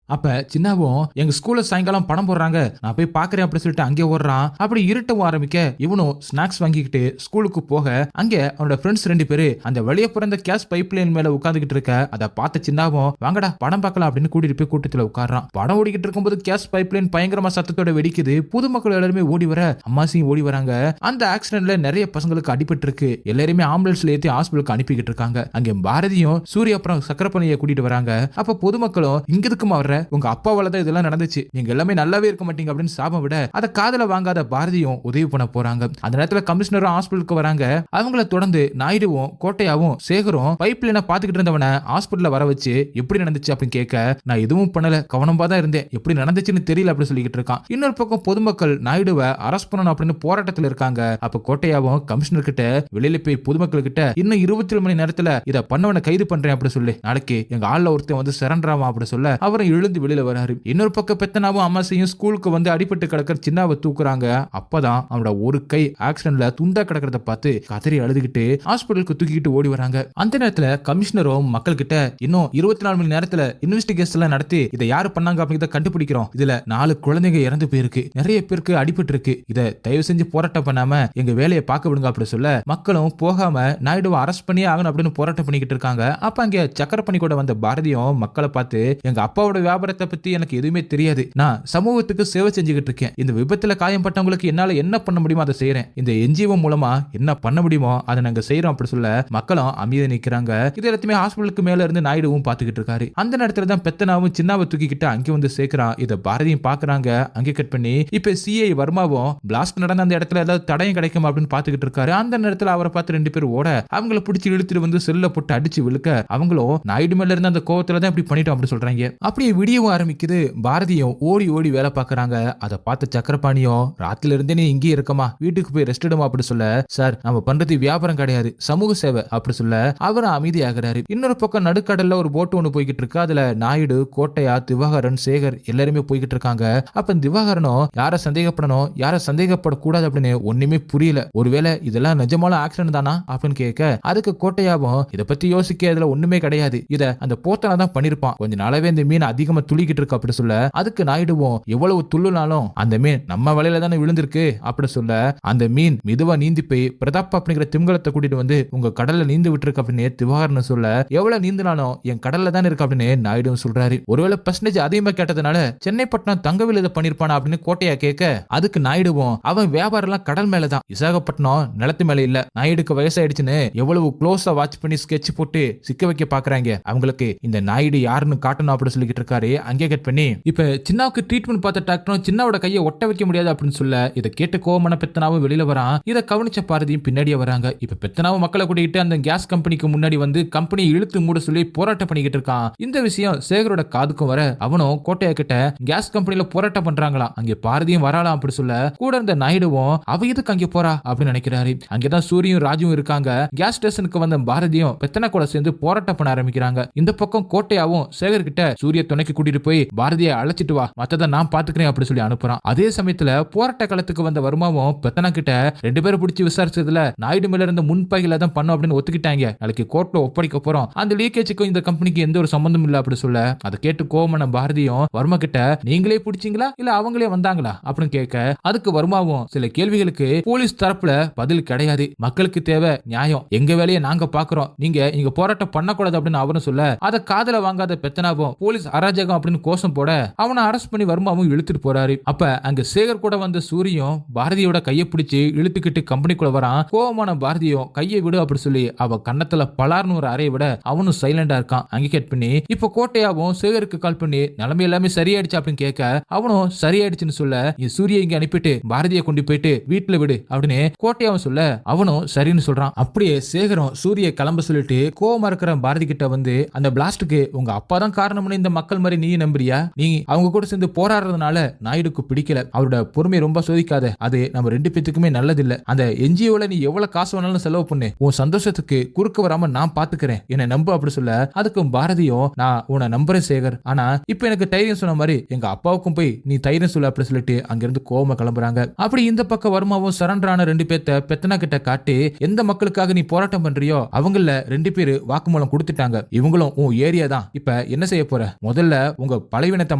Speaker 1: அப்ப சின்னாவும் எங்க ஸ்கூல்ல சாயங்காலம் படம் போடுறாங்க நான் போய் பாக்குறேன் அப்படின்னு சொல்லிட்டு அங்கே ஓடுறான். அப்படி இருட்டவும் ஆரம்பிக்க இவனும் ஸ்நாக்ஸ் வாங்கிக்கிட்டு ஸ்கூலுக்கு போக அங்க அவனோட ஃப்ரெண்ட்ஸ் 2 பேரு அந்த வெளியே பிறந்த கேஸ் பைப் லைன் மேல உட்காந்துக்கிட்டு இருக்க அதை பார்த்த சின்னாவும் வாங்கடா படம் பார்க்கலாம் அப்படின்னு கூட்டிட்டு போய் கூட்டத்துல உட்காரான். படம் ஓடிக்கிட்டு இருக்கும்போது கேஸ் பைப் லைன் பயங்கரமா சத்தத்தோட வெடிக்குது. பொதுமக்கள் எல்லாருமே ஓடி வர அம்மாசியும் ஓடி வராங்க. அந்த ஆக்சிடென்ட்ல நிறைய பசங்களுக்கு அடிபட்டு இருக்கு. எல்லாருமே ஆம்புலன்ஸ்ல ஏற்றி ஹாஸ்பிட்டலுக்கு அனுப்பிக்கிட்டு இருக்காங்க. அங்க பாரதியும் சூரிய அப்புறம் சக்கரப்பணியை கூட்டிட்டு வராங்க. அப்ப பொதுமக்களும் இங்க எதுக்குமா வர்ற, உங்க அப்பாவால தான் இதெல்லாம் நடந்துச்சு, நீங்க எல்லாமே நல்லாவே இருக்க மாட்டீங்க அப்படின்னு சாபம் விட அதை காதல வாங்காத பாரதியும் உதவி பண்ண போறாங்க. அந்த நேரத்துல கமிஷனரும் ஹாஸ்பிட்டலுக்கு வராங்க. அவங்கள தொடர்ந்து நாயுடுவும் கோட்டையாவும் சேகரும் பைப் லைனை பாத்துக்கிட்டு இருந்தவன ஹாஸ்பிட்டல்ல வர வச்சு எப்படி நடந்துச்சு அப்படின்னு கேட்க நான் எதுவும் பண்ணல, கவனமா தான் இருந்தேன், எப்படி நடந்துச்சுன்னு தெரியல அப்படின்னு சொல்லிக்கிட்டு இருக்கான். இன்னொரு பக்கம் பொதுமக்கள் நாயுடுவை அரெஸ்ட் பண்ணணும் அப்படின்னு போராட்டத்தில் இருக்காங்க. அப்ப கோட்டையாவும் கமிஷனர் கிட்ட வெளியில போய் பொதுமக்கள் கிட்ட இன்னும் 24 மணி நேரத்துல இதை பண்ணவனை கைது பண்றேன் அப்படின்னு சொல்லி நாளைக்கு எங்க ஆள்ல ஒருத்தன் வந்து சரண்டராமா அப்படின்னு சொல்ல அவரும் எழுந்து வெளியில வராரு. இன்னொரு பக்கம் பெத்தனாவும் அம்மாசையும் ஸ்கூலுக்கு வந்து அடிபட்டு கிடக்கிற சின்னாவை தூக்குறாங்க. அப்பதான் அவனோட ஒரு கை ஆக்சிடென்ட்ல துண்டா கிடக்கிறத பார்த்து கதறி அழுதுகிட்டு ஹாஸ்பிட்டலுக்கு தூக்கிட்டு ஓடி வராங்க. அந்த நேரத்துல கமிஷனரும் மக்கள் கிட்ட இன்னும் 24 மணி நேரத்துல இன்வெஸ்டிகேஷன் நடத்தி இதை யாரு பண்ணாங்க அப்படிங்கிறத கண்டுபிடிக்கிறோம், இதுல 4 குழந்தைங்க இறந்து போயிருக்கு, நிறைய பேருக்கு அடிபட்டு இருக்கு, இதை தயவு செஞ்சு போராட்டம் பண்ணாம எங்க வேலையை பார்க்க விடுங்க அப்படி சொல்ல மக்களும் போகாம நாயுடுவை அரெஸ்ட் பண்ணியே ஆகணும் அப்படின்னு போராட்டம் பண்ணிக்கிட்டு இருக்காங்க. அப்ப அங்க சக்கரப்பணி கூட வந்த பாரதியும் மக்களை பார்த்து எங்க அப்பாவோட வியாபாரத்தை பத்தி எனக்கு எதுவுமே தெரியாது, நான் சமூகத்துக்கு சேவை செஞ்சுக்கிட்டு இருக்கேன், இந்த விபத்துல காயம்பட்டவங்களுக்கு என்னால என்ன பண்ண முடியுமோ அதை செய்யறேன், இந்த என்ஜிஓ மூலமா என்ன பண்ண முடியுமோ அதை நாங்க செய்யறோம் அப்படி சொல்ல மக்களும் அமைதியா நிக்கிறாங்க. இது எல்லாத்தையுமே ஹாஸ்பிட்டலுக்கு மேல இருந்து நாயுடுவும் பாத்துக்கிட்டு இருக்காரு. அந்த நேரத்துல தான் பெத்தனாவும் சின்னாவை தூக்கிக்கிட்டு அங்கே வந்து சேர்க்கிறான். இதை பாரதியும் பாக்குறாங்க. அங்கே கட் பண்ணி இப்ப சிஐ வர்மாவும் பிளாஸ்ட் நடந்த அந்த இடத்துல ஏதாவது தடயம் கிடைக்கும் அப்படின்னு பாத்துக்கிட்டு இருக்காரு. அந்த நேரத்துல அவரை பார்த்து 2 பேர் ஓட அவங்கள பிடிச்சி இழுத்துட்டு வந்து செல்ல போட்டு அடிச்சு விழுக்க அவங்களும் நாயுடு மேல இருந்து அந்த கோவத்துல தான் இப்படி பண்ணிட்டோம் அப்படி சொல்றாங்க. அப்படியே விடியவும் ஆரம்பிக்குது. பாரதியும் ஓடி ஓடி வேலை பார்க்கறாங்க. அதை பார்த்த சக்கரபாணியும் ராத்திரில இருந்தே நீ இங்கே இருக்கமா, வீட்டுக்கு போய் ரெஸ்ட் எடுமா அப்படி சொல்ல சார் நம்ம பண்றது வியாபாரம் கிடையாது சமூக சேவை அப்படி சொல்ல அவரும் அமைதியாகிறாரு. இன்னொரு பக்கம் நடுக்கடல்ல ஒரு போட்டு ஒண்ணு போய்கிட்டு இருக்கு. அதுல நாயுடு கோட்டையா திவாகரன் சேகர் எல்லாருமே போய்கிட்டு இருக்காங்க. அப்ப திவாகரனும் யார சந்தேகப்படணும் யார சந்தேகப்படக்கூடாது அப்படின்னு ஒண்ணுமே புரியல. ஒருவேளை இதெல்லாம் நிஜமான ஆக்சிடென்ட் தானா அப்படின்னு கேட்க அதுக்கு கோட்டையாவும் இதை பத்தி யோசிக்க இதுல ஒண்ணுமே கிடையாது, இத அந்த போத்தனா தான் பண்ணிருப்பான், கொஞ்ச நாளாவே இந்த மீன் அதிகமா அதிகமா துளிக்கிட்டு இருக்கு அப்படி சொல்ல, அதுக்கு நாயுடுவோம் எவ்வளவு துள்ளுனாலும் அந்த மீன் நம்ம வலையில தானே விழுந்திருக்கு அப்படி சொல்ல, அந்த மீன் மெதுவா நீந்தி போய் பிரதாப் அப்படிங்கிற திமிங்கலத்தை கூட்டிட்டு வந்து உங்க கடல்ல நீந்து விட்டுருக்கு அப்படின்னு திவாகரன் சொல்ல, எவ்வளவு நீந்தினாலும் என் கடல்ல தான் இருக்கு அப்படின்னு நாயுடு சொல்றாரு. ஒருவேளை பர்சன்டேஜ் அதிகமா கேட்டதுனால சென்னைப்பட்டினம் தங்கவில் இதை பண்ணிருப்பானா அப்படின்னு கோட்டையா கேட்க, அதுக்கு நாயுடுவோம் அவன் வியாபாரம் எல்லாம் கடல் மேலதான், விசாகப்பட்டினம் நிலத்து மேல இல்ல, நாயுடுக்கு வயசாயிடுச்சுன்னு எவ்வளவு க்ளோஸா வாட்ச் பண்ணி ஸ்கெட்ச் போட்டு சிக்க வைக்க பாக்குறாங்க, அவங்களுக்கு இந்த நாயுடு யாருன்னு காட்டணும் அப்படின்னு சொல்லிட்டு இருக்காரு. அங்கே கட் பண்ணி இப்ப சின்னாவுக்கு ட்ரீட்மெண்ட் பார்த்த டாக்டரும் சின்னாவோட கையை ஒட்ட வைக்க முடியாது அப்படின்னு சொல்ல, இதை கேட்டு கோவமான பெத்தனாவும் வெளியில வரான். இதை கவனிச்ச பாரதியும் பின்னாடியே வராங்க. இப்ப பெத்தனாவும் மக்களை கூட்டிகிட்டு அந்த கேஸ் கம்பெனிக்கு முன்னாடி வந்து கம்பெனி இழுத்து மூட சொல்லி போராட்டம் பண்ணிக்கிட்டு இருக்கான். இந்த விஷயம் சேகரோட காதுக்கும் வர அவனும் கோட்டையா கிட்ட கேஸ் கம்பெனில போராட்டம் பண்றாங்களாம், அங்கே பாரதியும் வராலாம் அப்படி சொல்ல, கூட இருந்த நாயுடுவும் அவ எதுக்கு அங்கே போறா அப்படின்னு நினைக்கிறாரு. அங்கேதான் சூரியும் ராஜுவும் இருக்காங்க. கேஸ் ஸ்டேஷனுக்கு வந்த பாரதியும் பெத்தனா கூட சேர்ந்து போராட்டம் பண்ண ஆரம்பிக்கிறாங்க. இந்த பக்கம் கோட்டையாவும் சேகர் கிட்ட சூரிய துணைக்கு கூட்டிட்டு போய் பாரதியை அழைச்சிட்டு வா, மத்தத நான் பாத்துக்கிறேன் அப்படி சொல்லி அனுப்புறான். அதே சமயத்துல போராட்ட களத்துக்கு வந்த வருமாவும் பெத்தனா கிட்ட 2 பேரும் பிடிச்சி விசாரிச்சதுல நாயுடு மேல இருந்த முன்பகையில தான் பண்ணோம் அப்படின்னு ஒத்துக்கிட்டாங்க, நாளைக்கு கோர்ட்ல ஒப்படைக்க போறோம், அந்த லீக்கேஜுக்கும் இந்த கம்பெனிக்கு எந்த ஒரு சம்பந்தம் இல்ல அப்படி சொல்ல, அதை கேட்டு கோவமான பாரதியும் வர்மா கிட்ட நீங்களே பிடிச்சீங்களா இல்ல அவங்களே வந்தாங்களா அப்படின்னு கேட்க, அதுக்கு வர்மாவும் சில கேள்விகளுக்கு போலீஸ் தரப்புல பதில் கிடையாது, மக்களுக்கு தேவை நியாயம், எங்க வேலையை நாங்க பாக்குறோம், நீங்க இங்க போராட்டம் பண்ணக்கூடாது அப்படின்னு அவரும் சொல்ல, அதை காதல வாங்காத பெத்தனாவும் போலீஸ் அராஜகம் அப்படின்னு கோஷம் போட அவனை அரெஸ்ட் பண்ணி வர்மாவும் இழுத்துட்டு போறாரு. அப்ப அங்க சேகர் கூட வந்த சூரியும் பாரதியோட கையை பிடிச்சு இழுத்துக்கிட்டு கம்பெனிக்குள்ள வரான். கோவமான பாரதியும் கையை விடு அப்படி சொல்லி அவ கண்ணத்துல பலார்னு ஒரு அறையை விட அவனும் சைலண்டா இருக்கான். அங்க கேட் பண்ணி இப்ப கோட்டையாவும் சேகருக்கு கால் பண்ணி நிலைமை எல்லாமே சரியாயிடுச்சு அப்படின்னு கேட்க, அவனும் சரியாயிடுச்சுன்னு சொல்ல, சூரிய இங்க அனுப்பிட்டு பாரதியை கொண்டு போயிட்டு வீட்டுல விடு அப்படின்னு கோட்டையாவும் சொல்ல, அவனும் சரின்னு சொல்றான். அப்படியே சேகரும் சூரிய கிளம்ப சொல்லிட்டு கோவமா இருக்கிற பாரதி கிட்ட வந்து, அந்த பிளாஸ்டுக்கு உங்க அப்பா தான் காரணம்னு இந்த மக்கள் மாதிரி நீ நம்புறியா, நீ அவங்க கூட சேர்ந்து போராடுறதுனால நாயுடுக்கு பிடிக்கல, அவரோட பொறுமை ரொம்ப சோதிக்காத, அது நம்ம 2 பேத்துக்குமே நல்லது இல்ல, அந்த என்ஜிஓல நீ எவ்வளவு காசு வேணாலும் செலவு பண்ணு, உன் சந்தோஷத்துக்கு குறுக்க வராம நான் பாத்துக்கிறேன், என்ன நம்பு அப்படி சொல்ல, அதுக்கும் பாரதியும் நான் உன்னை நம்புறேன் சேகர், ஆனா இப்ப எனக்கு தைரியம் சொன்ன மாதிரி எங்க அப்பாவுக்கும் போய் நீ தைரியம் சொல்ல அப்படி சொல்லிட்டு அங்கிருந்து கோவமா கிளம்புறாங்க. அப்படி இந்த பக்கம் வருமாவும் சரண்டரான 2 பேத்த பெத்தனா கிட்ட காட்டி, எந்த மக்களுக்காக நீ போராட்டம் பண்றியோ அவங்கள 2 பேரு வாக்குமூலம் கொடுத்துட்டாங்க, இவங்களும் உன் ஏரியா தான், இப்ப என்ன செய்ய போற, முதல்ல உங்க பலவீனத்தை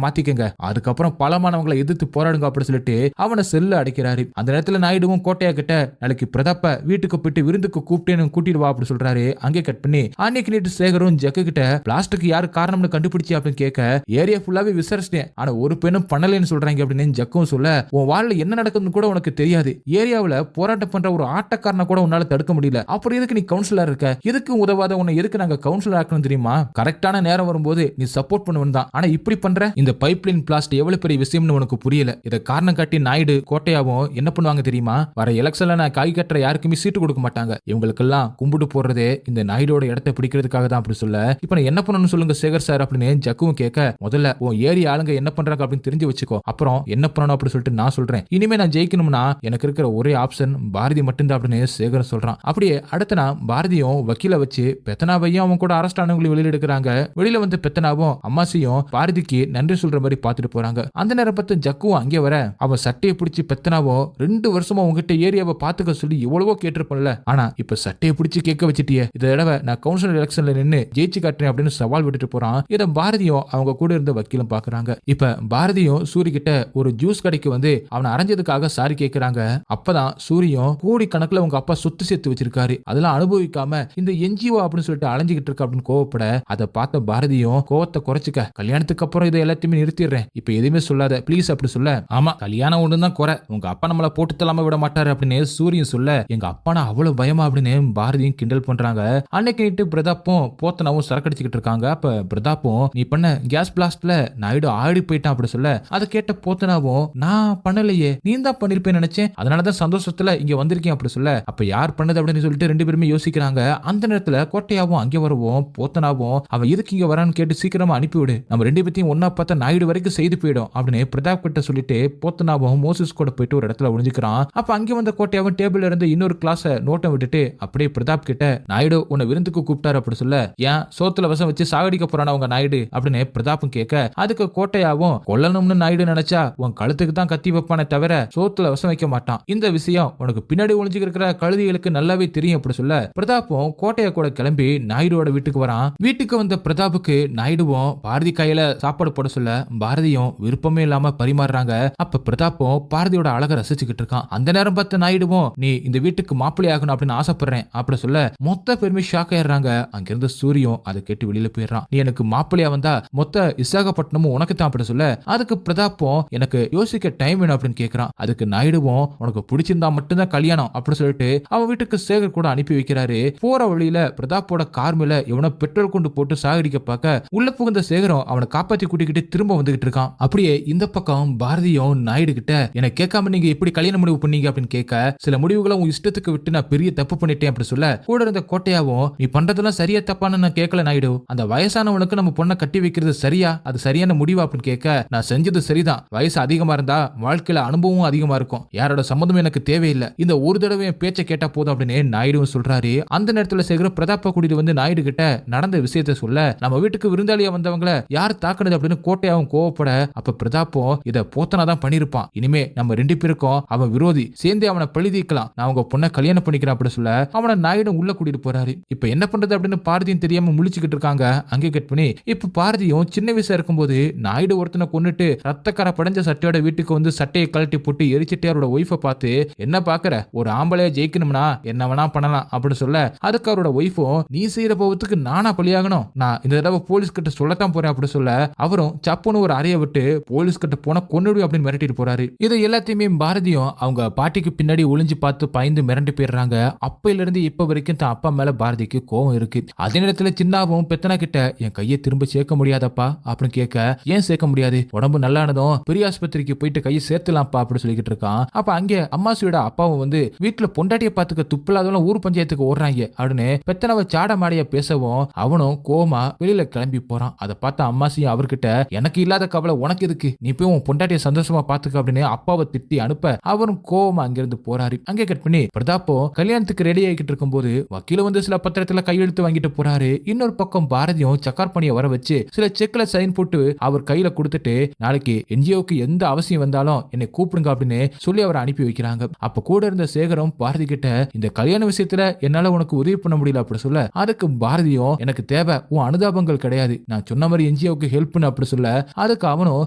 Speaker 1: மாத்திக்கங்க, அதுக்கப்புறம் பலமானவங்களை எதிர்த்து போராடுங்க அப்படி சொல்லிட்டு அவனை செல்ல அடிக்கிறாரு. அந்த நேரத்துல நாயுடுவும் கோட்டையா கிட்ட நாளைக்கு பிரதாப்ப வீட்டுக்கு போயிட்டு விருந்துக்கு கூப்பிட்டேன்னு கூட்டிட்டு வா அப்படி சொல்றாரு. அங்கே கட் பண்ணி அன்னைக்கு நேற்று சேகரும் ஜக்கு கிட்ட பிளாஸ்டுக்கு யாரு காரணம்னு கண்டுபிடிச்சி அப்படின்னு கேட்க, ஏரியா ஃபுல்லாவே விசாரிச்சிட்டேன், ஆனா ஒரு பெண்ணும் பண்ணலன்னு சொல்றாங்க அப்படின்னு ஜக்கும் சொல்ல, உன் வாழ்ல என்ன நடக்குதுன்னு கூட உனக்கு தெரியாது, ஏரியாவுல போராட்டம் பண்ற ஒரு ஆட்டக்காரனை கூட உன்னால தடுக்க முடியல, அப்புறம் எதுக்கு நீ கவுன்சிலர் இருக்க, எதுக்கு உதவாத உன்னை எதுக்கு நாங்க கவுன்சிலர் ஆக்கணும் தெரியுமா, கரெக்டான நேரம் வரும்போது நீ சப்போர்ட் பண்ணுவன் தான், ஆனா இப்படி பண்ற, இந்த பைப்லைன் பிளாஸ்ட் எவ்வளவு பெரிய விஷயம்னு உனக்கு புரியல, இதை காரணம் காட்டி நாயுடு கோட்டையாவும் என்ன பண்ணுவாங்க தெரியுமா, வர எலெக்ஷன்ல நான் காய் கட்டுற யாருக்குமே சீட்டு கொடுக்க மாட்டாங்க, இவங்களுக்கெல்லாம் கும்பிட்டு போடுறதே இந்த நாயுடோட இடத்தை பிடிக்கிறதுக்காக தான் அப்படி சொல்ல, இப்ப நான் என்ன பண்ணணும்னு சொல்லுங்க சேகர் சார் அப்படின்னு ஜக்குவும் கேட்க, முதல்ல உன் ஏரியா ஆளுங்க என்ன பண்றாங்க அப்படின்னு தெரிஞ்சு வச்சுக்கோ, அப்புறம் என்ன பண்ணணும் அப்படின்னு சொல்லிட்டு நான் சொல்றேன், இனிமே நான் ஜெயிக்கணும்னா எனக்கு இருக்கிற ஒரே ஆப்ஷன் பாரதி மட்டும்தான் அப்படின்னு சேகர் சொல்றான். அப்படியே அடுத்த நான் பாரதியும் வக்கீல வச்சு பெத்தனாவையும் அவன் கூட அரெஸ்ட் ஆனவங்களையும் வெளியில எடுக்கிறாங்க. வெளியில வந்து பெத்தனாவும் அம்மாசியும் பாரதிக்கு நன்றி சொல்ற மாதிரி பாத்துட்டு போறாங்க. அந்த நேரம் பார்த்து ஜக்குவும் அங்கே வர, அவன் சட்டையை பிடிச்சி பெத்தனாவோ 2 வருஷமா உங்ககிட்ட ஏரியாவை பாத்துக்க சொல்லி எவ்வளவோ கேட்டிருப்பல, ஆனா இப்ப சட்டையை பிடிச்சி கேட்க வச்சிட்டியே, இந்த தடவை நான் கவுன்சிலர் எலெக்ஷன்ல நின்னு ஜெயிச்சு காட்டுறேன் அப்படின்னு சவால் விட்டுட்டு போறான். இதை பாரதியும் அவங்க கூட இருந்த வக்கீலும் பாக்குறாங்க. இப்ப பாரதியும் சூரி கிட்ட ஒரு ஜூஸ் கடைக்கு வந்து அவனை அரைஞ்சதுக்காக சாரி கேட்கிறாங்க. அப்பதான் சூரியும் கோடி கணக்குல உங்க அப்பா சொத்து சேர்த்து வச்சிருக்காரு, அதெல்லாம் அனுபவிக்காம இந்த என்ஜிஓ அப்படின்னு சொல்லிட்டு அலைஞ்சிக்கிட்டு இருக்க அப்படின்னு கோவப்பட, அதை பார்த்த பாரதியும் கோவத்தை குறைச்சிக்க, கல்யாணத்துக்கு அப்புறம் இதை எல்லாத்தையுமே நிறுத்திடுறேன், இப்ப எதுவுமே சொல்லாத ப்ளீஸ் அப்படி சொல்ல, ஆமா கல்யாணம் ஒண்ணுதான் குறை, உங்க அப்பா நம்மள போட்டு தள்ளாம விட மாட்டாரு அப்படின்னு சூரியன் சொல்ல, எங்க அப்பானா அவ்வளவு பயமா அப்படின்னு பாரதியும் கிண்டல் பண்றாங்க. அன்னைக்கு நைட்டு பிரதாப்பும் போத்தனாவும் சரக்கடிச்சுக்கிட்டு இருக்காங்க. அப்ப பிரதாப்பும் நீ பண்ண கேஸ் பிளாஸ்ட்ல நாயுடு ஆடி போயிட்டான் அப்படி சொல்ல, அதை கேட்ட போத்தனாவும் நான் பண்ணலையே, நீ தான் பண்ணிருப்பேன்னு நினைச்சேன், அதனாலதான் சந்தோஷத்துல இங்க வந்திருக்கேன் அப்படி சொல்ல, அப்ப யார் பண்ணது அப்படின்னு சொல்லிட்டு 2 பேருமே யோசிக்கிறாங்க. அந்த நேரத்துல கோட்டையாவும் அங்கே வருவோம், போத்தனாவும் அவன் எதுக்கு இங்க வரான்னு கேட்டு சீக்கிரமா அனுப்பிவிடு, நம்ம 2 பேத்தையும் ஒன்னா பார்த்தா நாயுடு வரைக்கும் செய்து போயிடும் அப்படின்னு பிரதாப் கிட்ட சொல்லிட்டு போத்தனாவும் மோசஸ் கூட போயிட்டு ஒரு இடத்துல ஒளிஞ்சுக்கிறான். அப்ப அங்கே வந்த கோட்டையாவும் டேபிள்ல இருந்து இன்னொரு கிளாஸ் நோட்டம் விட்டுட்டு அப்படியே பிரதாப் கிட்ட, நாயுடு உன்னை விருந்துக்கு கூப்பிட்டாரு அப்படி சொல்ல, ஏன் சோத்துல வசம் வச்சு சாகடிக்க போறானா உங்க நாயுடு அப்படின்னு பிரதாப்பும் கேட்க, அதுக்கு கோட்டையாவும் கொல்லணும்னு நாயுடு நினைச்சா உன் கழுத்துக்கு தான் கத்தி வைப்பானே தவிர சோத்துல வசம் வைக்க மாட்டான், இந்த விஷயம் உனக்கு பின்னாடி ஒளிஞ்சுக்கிற கழுதிகளுக்கு நல்லாவே தெரியும் அப்படி சொல்ல, பிரதாப்பும் கோட்டையா கூட கிளம்பி நாயுடுவோட வீட்டுக்கு வரான். வீட்டுக்கு வந்த பிரதாப்புக்கு நாயுடுவும் பாரதி கையில சாப்பாடு போட சொல்ல பாரதியும் விருப்பமே இல்லாம பரிமாறுறாங்க. அப்ப பிரதாப்பும் பாரதியோட அழகை ரசிச்சுக்கிட்டு இருக்கான். அந்த நேரம் பார்த்து நாயுடுவும் நீ இந்த வீட்டுக்கு மாப்பிள்ளை ஆகணும் அப்படின்னு ஆசைப்படுறேன் அப்படி சொல்ல மொத்த பெருமை ஷாக் ஆயிடுறாங்க. அங்கிருந்து சூரியம் அதை கேட்டு வெளியில போயிடுறான். நீ எனக்கு மாப்பிள்ளையா வந்தா மொத்த விசாகப்பட்டினமும் உனக்கு தான் அப்படி சொல்ல அதுக்கு பிரதாப்பும் எனக்கு யோசிக்க டைம் வேணும் அப்படின்னு கேட்கிறான். அதுக்கு நாயுடுவும் உனக்கு பிடிச்சிருந்தா மட்டும்தான் கல்யாணம் அப்படின்னு சொல்லிட்டு அவன் வீட்டுக்கு சேகர் கூட அனுப்பி வைக்கிறாரு. போற வழியில பிரதாப்போட கார் மேல எவனோ பெட்ரோல் கொண்டு போட்டு சாகடிக்க பார்க்க உள்ள புகுந்த சேகரம் அவனை காப்பாத்தி கூட்டிக்கிட்டு திரும்ப வந்துகிட்டு இருக்கான். அப்படியே இந்த பக்கம் பாரதியும் நாயுடு கிட்ட எனக்கு கேட்காம நீங்க எப்படி கல்யாண முடிவு பண்ணீங்க அப்படின்னு கேட்க சில முடிவுகளை உன் இஷ்டத்துக்கு விட்டு நான் பெரிய தப்பு பண்ணிட்டேன் அப்படி சொல்ல கூட இருந்த கோட்டையாவும் நீ பண்றதெல்லாம் சரியா தப்பான்னு நான் கேட்கல நாயுடு, அந்த வயசானவனுக்கு நம்ம பொண்ணை கட்டி வைக்கிறது சரியா, அது சரியான முடிவா அப்படின்னு கேட்க நான் செஞ்சது சரிதான், வயசு அதிகமா இருந்தா வாழ்க்கையில அனுபவம் அதிகமா இருக்கும், யாரோட சம்மந்தம் எனக்கு தேவையில்லை, இந்த ஒரு தடவை என் பேச்சை கேட்டா போதும் அப்படின்னு நாயுடுவும் சொல்றாரு. அந்த நேரத்துல சேகர பிரதாப்ப கூட்டிட்டு வந்து நாயுடு கிட்ட நடந்த விஷயத்த சொல்ல நம்ம வீட்டுக்கு விருந்தாளியா வந்தவங்களை யார் தாக்குனது அப்படின்னு கோட்டையாவும் கோவப்பட அப்ப பிரதாப்பம் இத போத்தனா தான் பண்ணிருப்பான், இனிமே நம்ம ரெண்டு பேருக்கும் அவன் விரோதி, சேர்ந்தே அவனை பழி தீர்க்கலாம், நான் அவங்க பொண்ணை கல்யாணம் பண்ணிக்கிறேன் அப்படின்னு சொல்ல அவனை நாயுடு உள்ள கூட்டிட்டு போறாரு. இப்ப என்ன பண்றது அப்படின்னு பாரதியும் தெரியாம முழிச்சுக்கிட்டு இருக்காங்க. அங்கே கட் பண்ணி இப்ப பாரதியும் சின்ன வயசா இருக்கும்போது நாயுடு ஒருத்தனை கொண்டுட்டு ரத்தக்கரை படைஞ்ச சட்டையோட வீட்டுக்கு வந்து சட்டையை கழட்டி போட்டு எரிச்சிட்டு அவரோட ஒய்ஃபை பார்த்து என்ன பாக்குற, ஒரு ஆம்பளைய ஜெயிக்கணும்னா என்ன வேணா பண்ணலாம் அப்படின்னு சொல்ல அதுக்கு அவரோட ஒய்ஃபும் நீ செய்யற போவத்துக்கு நானா பலியாகணும், நான் இந்த தடவை போலீஸ் கிட்ட சொல்லத்தான் போறேன் அப்படின்னு சொல்ல அவரும் சப்புன்னு ஒரு அறைய விட்டு போலீஸ் கிட்ட போனா கொன்னுடு அப்படின்னு மிரட்டிட்டு போறாரு. இது எல்லாத்தையுமே பாரதியும் அவங்க பாட்டிக்கு பின்னாடி ஒளிஞ்சு பார்த்து பயந்து மிரண்டு போயிடுறாங்க. அப்பையில இருந்து இப்ப வரைக்கும் தான் அப்பா மேல பாரதிக்கு கோவம் இருக்கு. அதே நேரத்துல சின்னாவும் பெத்தனா கிட்ட என் கையை திரும்ப சேர்க்க முடியாதப்பா அப்படின்னு கேட்க ஏன் சேர்க்க முடியாது, உடம்பு நல்லானதும் பெரிய ஆஸ்பத்திரிக்கு போயிட்டு கையை சேர்த்துலாம்ப்பா அப்படின்னு சொல்லிக்கிட்டு இருக்கான். அப்ப அங்கே அம்மாசியோட அப்பாவும் வந்து வீட்டுல பொண்டாட்டிய பாத்துக்க துப்பில்லாதவங்க ஊர் பஞ்சாயத்துக்கு ஓடுறாங்க அப்படின்னு பெத்தனவ சாட மாடிய பேசவும் அவனும் கோமா வெளியில கிளம்பி போறான். அதை பார்த்த அம்மாசியும் அவர்கிட்ட எனக்கு இல்லாத கவலை உனக்கு எதுக்கு, நீ போய் உன் பொண்டாட்டிய சந்தோஷமா பாத்துக்க அப்படின்னு அப்பாவை திட்டி அனுப்ப அவரும் கோவமா அங்கிருந்து போறாரு. அங்கே கட் பண்ணி பிரதாப்போ கல்யாணத்துக்கு ரெடி ஆகிட்டு இருக்கும் போது வக்கீல வந்து சில பத்திரத்துல கையெழுத்து வாங்கிட்டு போறாரு. இன்னொரு பக்கம் பாரதியும் சக்கார் பண்ணிய வர வச்சு சில செக்ல சைன் போட்டு அவர் கையில கொடுத்துட்டு நாளைக்கு என்ஜிஓக்கு எந்த அவசியம் வந்தாலும் என்னை கூப்பிடுங்க அப்படின்னு சொல்லி அவரை அனுப்பி வைக்கிறாங்க. அப்ப கூட இருந்த சேகரம் பாரதி கிட்ட இந்த கல்யாண விஷயத்துல என்னால உனக்கு உதவி பண்ண முடியல அப்படி சொல்ல அதுக்கு பாரதியும் எனக்கு தேவை உன் அனுதாபங்கள் கிடையாது, நான் சொன்ன மாதிரி என்ஜிஓக்கு ஹெல்ப் பண்ணு அப்படி சொல்ல அதுக்கு அவனும்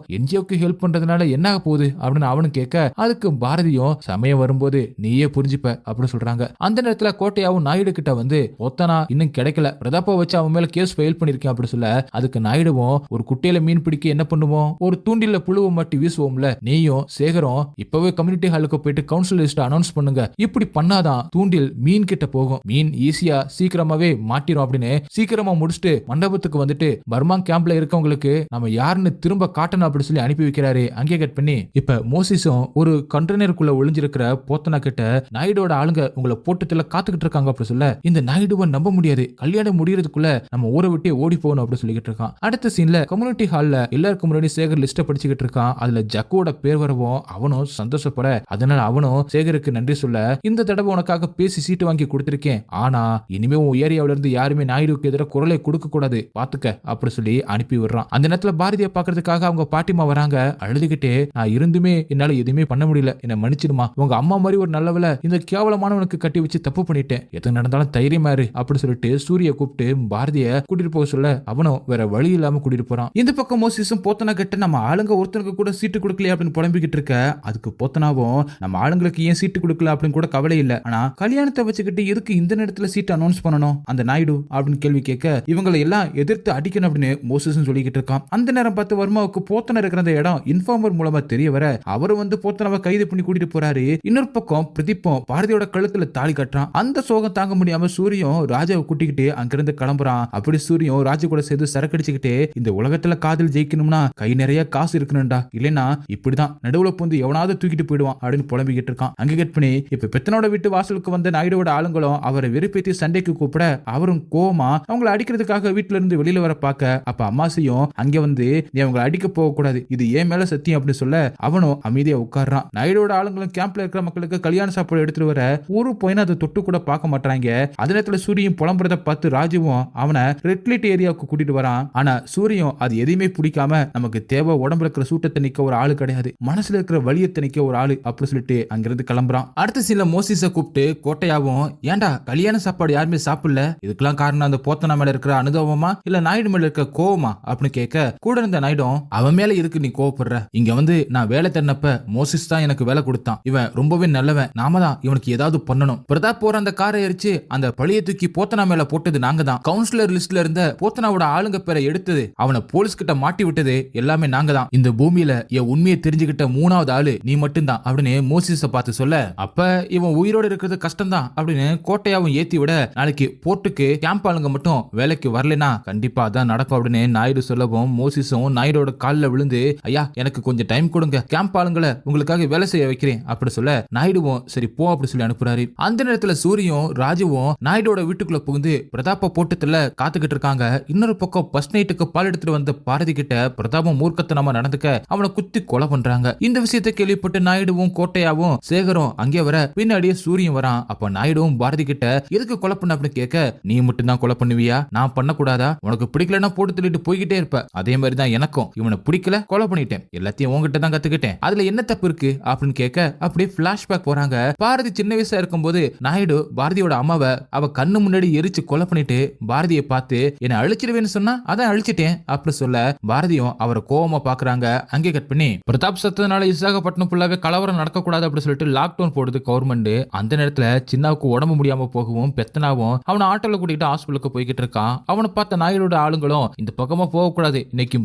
Speaker 1: என்ஜிஓக்கு ஹெல்ப் பண்றதுனால என்ன ஆக போகுது அப்படின்னு அவனும் கேட்க அதுக்கு பாரதியும் சமயம் வரும்போது நீயே புரிஞ்சுப்ப அப்படின்னு சொல்றாங்க. அந்த நேரத்துல கோட்டையாவும் நாயுடு கிட்ட வந்து ஒத்தனா இன்னும் கிடைக்கல, பிரதாப்ப வச்சு அவன் மேல கேஸ் ஃபைல் பண்ணிருக்கேன் அப்படி சொல்ல அதுக்கு நாயுடுவும் ஒரு குட்டையில மீன் பிடிக்க என்ன பண்ணுவோம், ஒரு தூண்டில புழுவை மாட்டி வீசுவோம்ல, நீயும் சேகரம் இப்பவே கம்யூனிட்டி ஹாலுக்கு போயிட்டு கவுன்சில் லிஸ்ட் அனௌன்ஸ் பண்ணுங்க, இப்படி பண்ணாதான் தூண்டில் மீன் கிட்ட போகும், மீன் ஈஸியா சீக்கிரமாவே மாட்டிரும் அப்படின்னு சீக்கிரமா முடிச்சுட்டு மண்டபத்துக்கு வந்துட்டு பர்மா கேம்ப்ல இருக்கவங்களுக்கு நம்ம யாருன்னு திரும்ப காட்டணும் அப்படி சொல்லி அனுப்பி வைக்கிறாரு. அங்கே கட் பண்ணி இப்ப மோசிஸும் ஒரு கண்டெய்னருக்குள்ள ஒளிஞ்சிருக்கிற போத்தனா கிட்ட நாயுடோட ஆளுங்க உங்களை போட்டத்துல காத்துக்கிட்டு இருக்காங்க அப்படி சொல்ல இந்த நாயுடுவை நம்ப முடியாது, கல்யாணம் முடியறதுக்குள்ள நம்ம ஊரை விட்டே ஓடி போகணும் அப்படி சொல்லிக்கிட்டு இருக்கான். அடுத்த சீன்ல கம்யூனிட்டி ஹால்ல எல்லாருக்கும் முன்னாடி சேகர் லிஸ்ட படிச்சுக்கிட்டு இருக்கான். அதுல ஜக்குவோட பேர் வரவும் அவனும் சந்தோஷப்பட அதனால அவனும் சேகருக்கு நன்றி சொல்ல இந்த தடவை உனக்காக பேசி சீட்டு வாங்கி கொடுத்திருக்கேன், ஆனா இனிமே உன் ஏரியாவில இருந்து யாருமே நாயுடுக்கு எதிராக குரலை கொடுக்க கூடாது பாத்துக்க அப்படி சொல்லி அனுப்பி விடுறான். அந்த நேரத்துல பாரதியை பாக்குறதுக்காக அவங்க பாட்டிமா வராங்க. அழுதுகிட்டே நான் இருந்துமே என்னால எதுவுமே பண்ண முடியல, என்ன மன்னிச்சிடுமா, உங்க அம்மா மாதிரி ஒரு நல்லவள இந்த கேவலமானவனுக்கு கட்டி வச்சு தப்பு பண்ணிட்டேன், எது நடந்தாலும் தைரியமா இரு அப்படி சொல்லிட்டு சூரிய கூப்பிட்டு பாரதிய கூட்டிட்டு போக சொல்ல அவனும் வேற வழி இல்லாம கூட்டிட்டு போறான். இந்த பக்கம் மோசிஸும் போத்தனா கிட்ட நம்ம ஆளுங்க ஒருத்தனுக்கு கூட சீட்டு கொடுக்கலையே அப்படின்னு புலம்பிக்கிட்டு இருக்க அதுக்கு போத்தனாவும் நம்ம ஆளுங்களுக்கு ஏன் சீட்டு கொடுக்கல அப்படின்னு கூட கவலை இல்ல, ஆனா கல்யாணத்தை வச்சுக்கிட்டு எதுக்கு இந்த நேரத்துல சீட்டு அனௌன்ஸ் பண்ணணும் அந்த நாயுடு அப்படின்னு கேள்வி கேட்க இவங்களை எல்லாம் எதிர்த்து அடிக்கணும் அப்படின்னு மோசிஸும் சொல்லிக்கிட்டு இருக்கான். அந்த நேரம் பார்த்து வர்மாவுக்கு போத்தனா இருக்கிற அந்த இடம் இன்ஃபார்மர் மூலமா தெரிய வர அவரு வந்து போத்தனாவை கைது பண்ணி கூட்டிட்டு போறாரு. இன்னொரு பக்கம் பிரதீப்பும் பாரதியோட கழுத்துல தாலி கட்டுறான். அந்த சோகம் தாங்க முடியாம சூரியம் ராஜாவை கூட்டிக்கிட்டு அங்கிருந்து கிளம்புறான். அப்படி சூரியம் ராஜா கூட சேர்ந்து சரக்கடிச்சுக்கிட்டு இந்த உலகத்துல காதல் ஜெயிக்கணும்னா கை நிறைய காசு இருக்கணும்டா, இல்லைன்னா இப்படிதான் நடுவுல பூந்து எவனாவது தூக்கிட்டு போயிடுவான் அப்படின்னு புலம்பிக்கிட்டு இருக்கான். அங்க கட் பண்ணி இப்ப பெத்தனோட வீட்டு வாசலுக்கு வந்த நாயுடோட ஆளுங்களும் அவரை வெறுப்பேத்தி சண்டைக்கு கூப்பிட அவரும் கோவமா அவங்களை அடிக்கிறதுக்காக வீட்டுல இருந்து வெளியில வர பாக்க அப்ப அம்மாசியும் அங்க வந்து நீ அவங்களை அடிக்க போக கூடாது, இது ஏன் மேல சத்தியம் அப்படின்னு சொல்ல அவனும் அமைதியா உட்கார்றான். நாயுடோட ஆளுங்களும் கேம்ப்ல இருக்கிற மக்களுக்கு கல்யாண சாப்பாடு எடுத்துட்டு வர ஒரு பையனை அதை தொட்டு கூட பார்க்க மாட்டாங்க. அதே நேரத்துல சூரியன் புலம்புறத பார்த்து ராஜுவும் அவனை ரெட் லைட் ஏரியாவுக்கு கூட்டிட்டு வரான். ஆனா சூரியம் அது எதையுமே பிடிக்காம நமக்கு தேவை உடம்புல இருக்கிற சூட்டத்தை நிக்க ஒரு ஆளு கிடையாது, மனசுல இருக்கிற வலியத்தை நிக்க ஒரு ஆளு அப்படி சொல்லிட்டு அங்கிருந்து கிளம்புறான். அடுத்த சீன்ல மோசிஸ கூப்பிட்டு கோட்டையாவும் ஏன்டா கல்யாண சாப்பாடு யாருமே சாப்பிடல, இதுக்கெல்லாம் காரணம் அந்த போத்தனா மேல இருக்கிற அனுதாபமா இல்ல நாயுடு மேல இருக்கிற கோவமா அப்படின்னு கேட்க கூட இருந்த நாயுடும் அவன் மேல இருக்கு நீ கோவப்படுற, இங்க வந்து நான் வேலை தேடினப்ப மோசிஸ் தான் எனக்கு வேலை கொடுத்தான், இவன் ரொம்பவே நல்லவன், நாம தான் இவனுக்கு ஏதாவது பண்ணணும். பிரதாப் போற அந்த காரை எரிச்சு அந்த பழிய தூக்கி போத்தனா மேல போட்டது நாங்க தான். கவுன்சிலர் லிஸ்ட்ல இருந்த போத்தனாவோட ஆளுங்க பேரை எடுத்தது, அவனை போலீஸ் கிட்ட மாட்டி விட்டது எல்லாமே நாங்க தான். இந்த பூமியில என் உண்மையை தெரிஞ்சுக்கிட்ட 3வது ஆளு நீ மட்டும்தான் அப்படின்னு மோசிஸ பார்த்து சொல்ல, அப்ப இவன் உயிரோட இருக்கிறது கஷ்டம் தான் அப்படின்னு கோட்டையாவும் ஏத்தி விட, நாளைக்கு போர்ட்டுக்கு கேம்ப் ஆளுங்க மட்டும் வேலைக்கு வரலனா கண்டிப்பா அதான் நடக்கும் அப்படின்னு நாயுடு சொல்லவும் மோசிஸும் நாயுடோட காலில் விழுந்து ஐயா எனக்கு கொஞ்சம் டைம் கொடுங்க, கேம்ப் ஆளுங்களை உங்களுக்காக வேலை செய்ய வைக்கிறேன் அப்படி சொல்ல நாயுடுவும் சரி போ அப்படி சொல்லி அனுப்புறாரு. அந்த நேரத்துல சூரியும் ராஜுவும் நாயுடோட வீட்டுக்குள்ள புகுந்து பிரதாப்ப போட்டத்துல காத்துக்கிட்டு இருக்காங்க. இன்னொரு பக்கம் பஸ் நைட்டுக்கு பால் எடுத்துட்டு வந்த பாரதி கிட்ட பிரதாபம் மூர்க்கத்தனமா நடந்துக்க அவனை குத்தி கொலை பண்றாங்க. இந்த விஷயத்தை கேள்விப்பட்டு நாயுடுவும் கோட்டையாவும் சேகரும் அங்கே வர பின்னாடியே சூரியன் வரான். அப்ப நாயுடுவும் பாரதி கிட்ட எதுக்கு கொலை பண்ண அப்படின்னு கேட்க, நீ மட்டும் தான் கொலை பண்ணுவியா, நான் பண்ணக்கூடாதா, உனக்கு பிடிக்கலன்னா போட்டு தள்ளிட்டு போய்கிட்டே இருப்ப, அதே மாதிரி தான் எனக்கும், இவனை பிடிக்கல கொலை பண்ணிட்டேன், எல்லாத்தையும் உங்ககிட்ட தான் கத்துக்கிட்டேன், அதுல என்ன தப்பு இருக்கு அப்படின்னு கேட்க அப்படியே பிளாஷ்பேக் போறாங்க. பாரதி சின்ன வயசா இருக்கும்போது நாயுடு பாரதியோட அம்மாவை அவ கண்ணு முன்னாடி எரிச்சு கொலை பண்ணிட்டு பாரதியை பார்த்து என்ன அழிச்சிடுவேன்னு சொன்னா அதான் அழிச்சிட்டேன் அப்படி சொல்ல பாரதியும் அவரை கோவமா பாக்குறாங்க. அங்கே கட் பண்ணி பிரதாப் சத்தனால விசாகப்பட்டினம் ஃபுல்லாவே கலவரம் நடக்கக்கூடாது அப்படி சொல்லிட்டு லாக்டவுன் போடுது கவர்மெண்ட். அந்த நேரத்துல சின்னாவுக்கு உடம்பு முடியாம போகவும் பெத்தனாவும் அவனை ஆட்டோல கூட்டிட்டு ஹாஸ்பிட்டலுக்கு போய்கிட்டு இருக்கான். அவனை பார்த்த நாயுடோட ஆளுங்களும் இந்த பக்கமா போகக்கூடாது இன்னைக்கு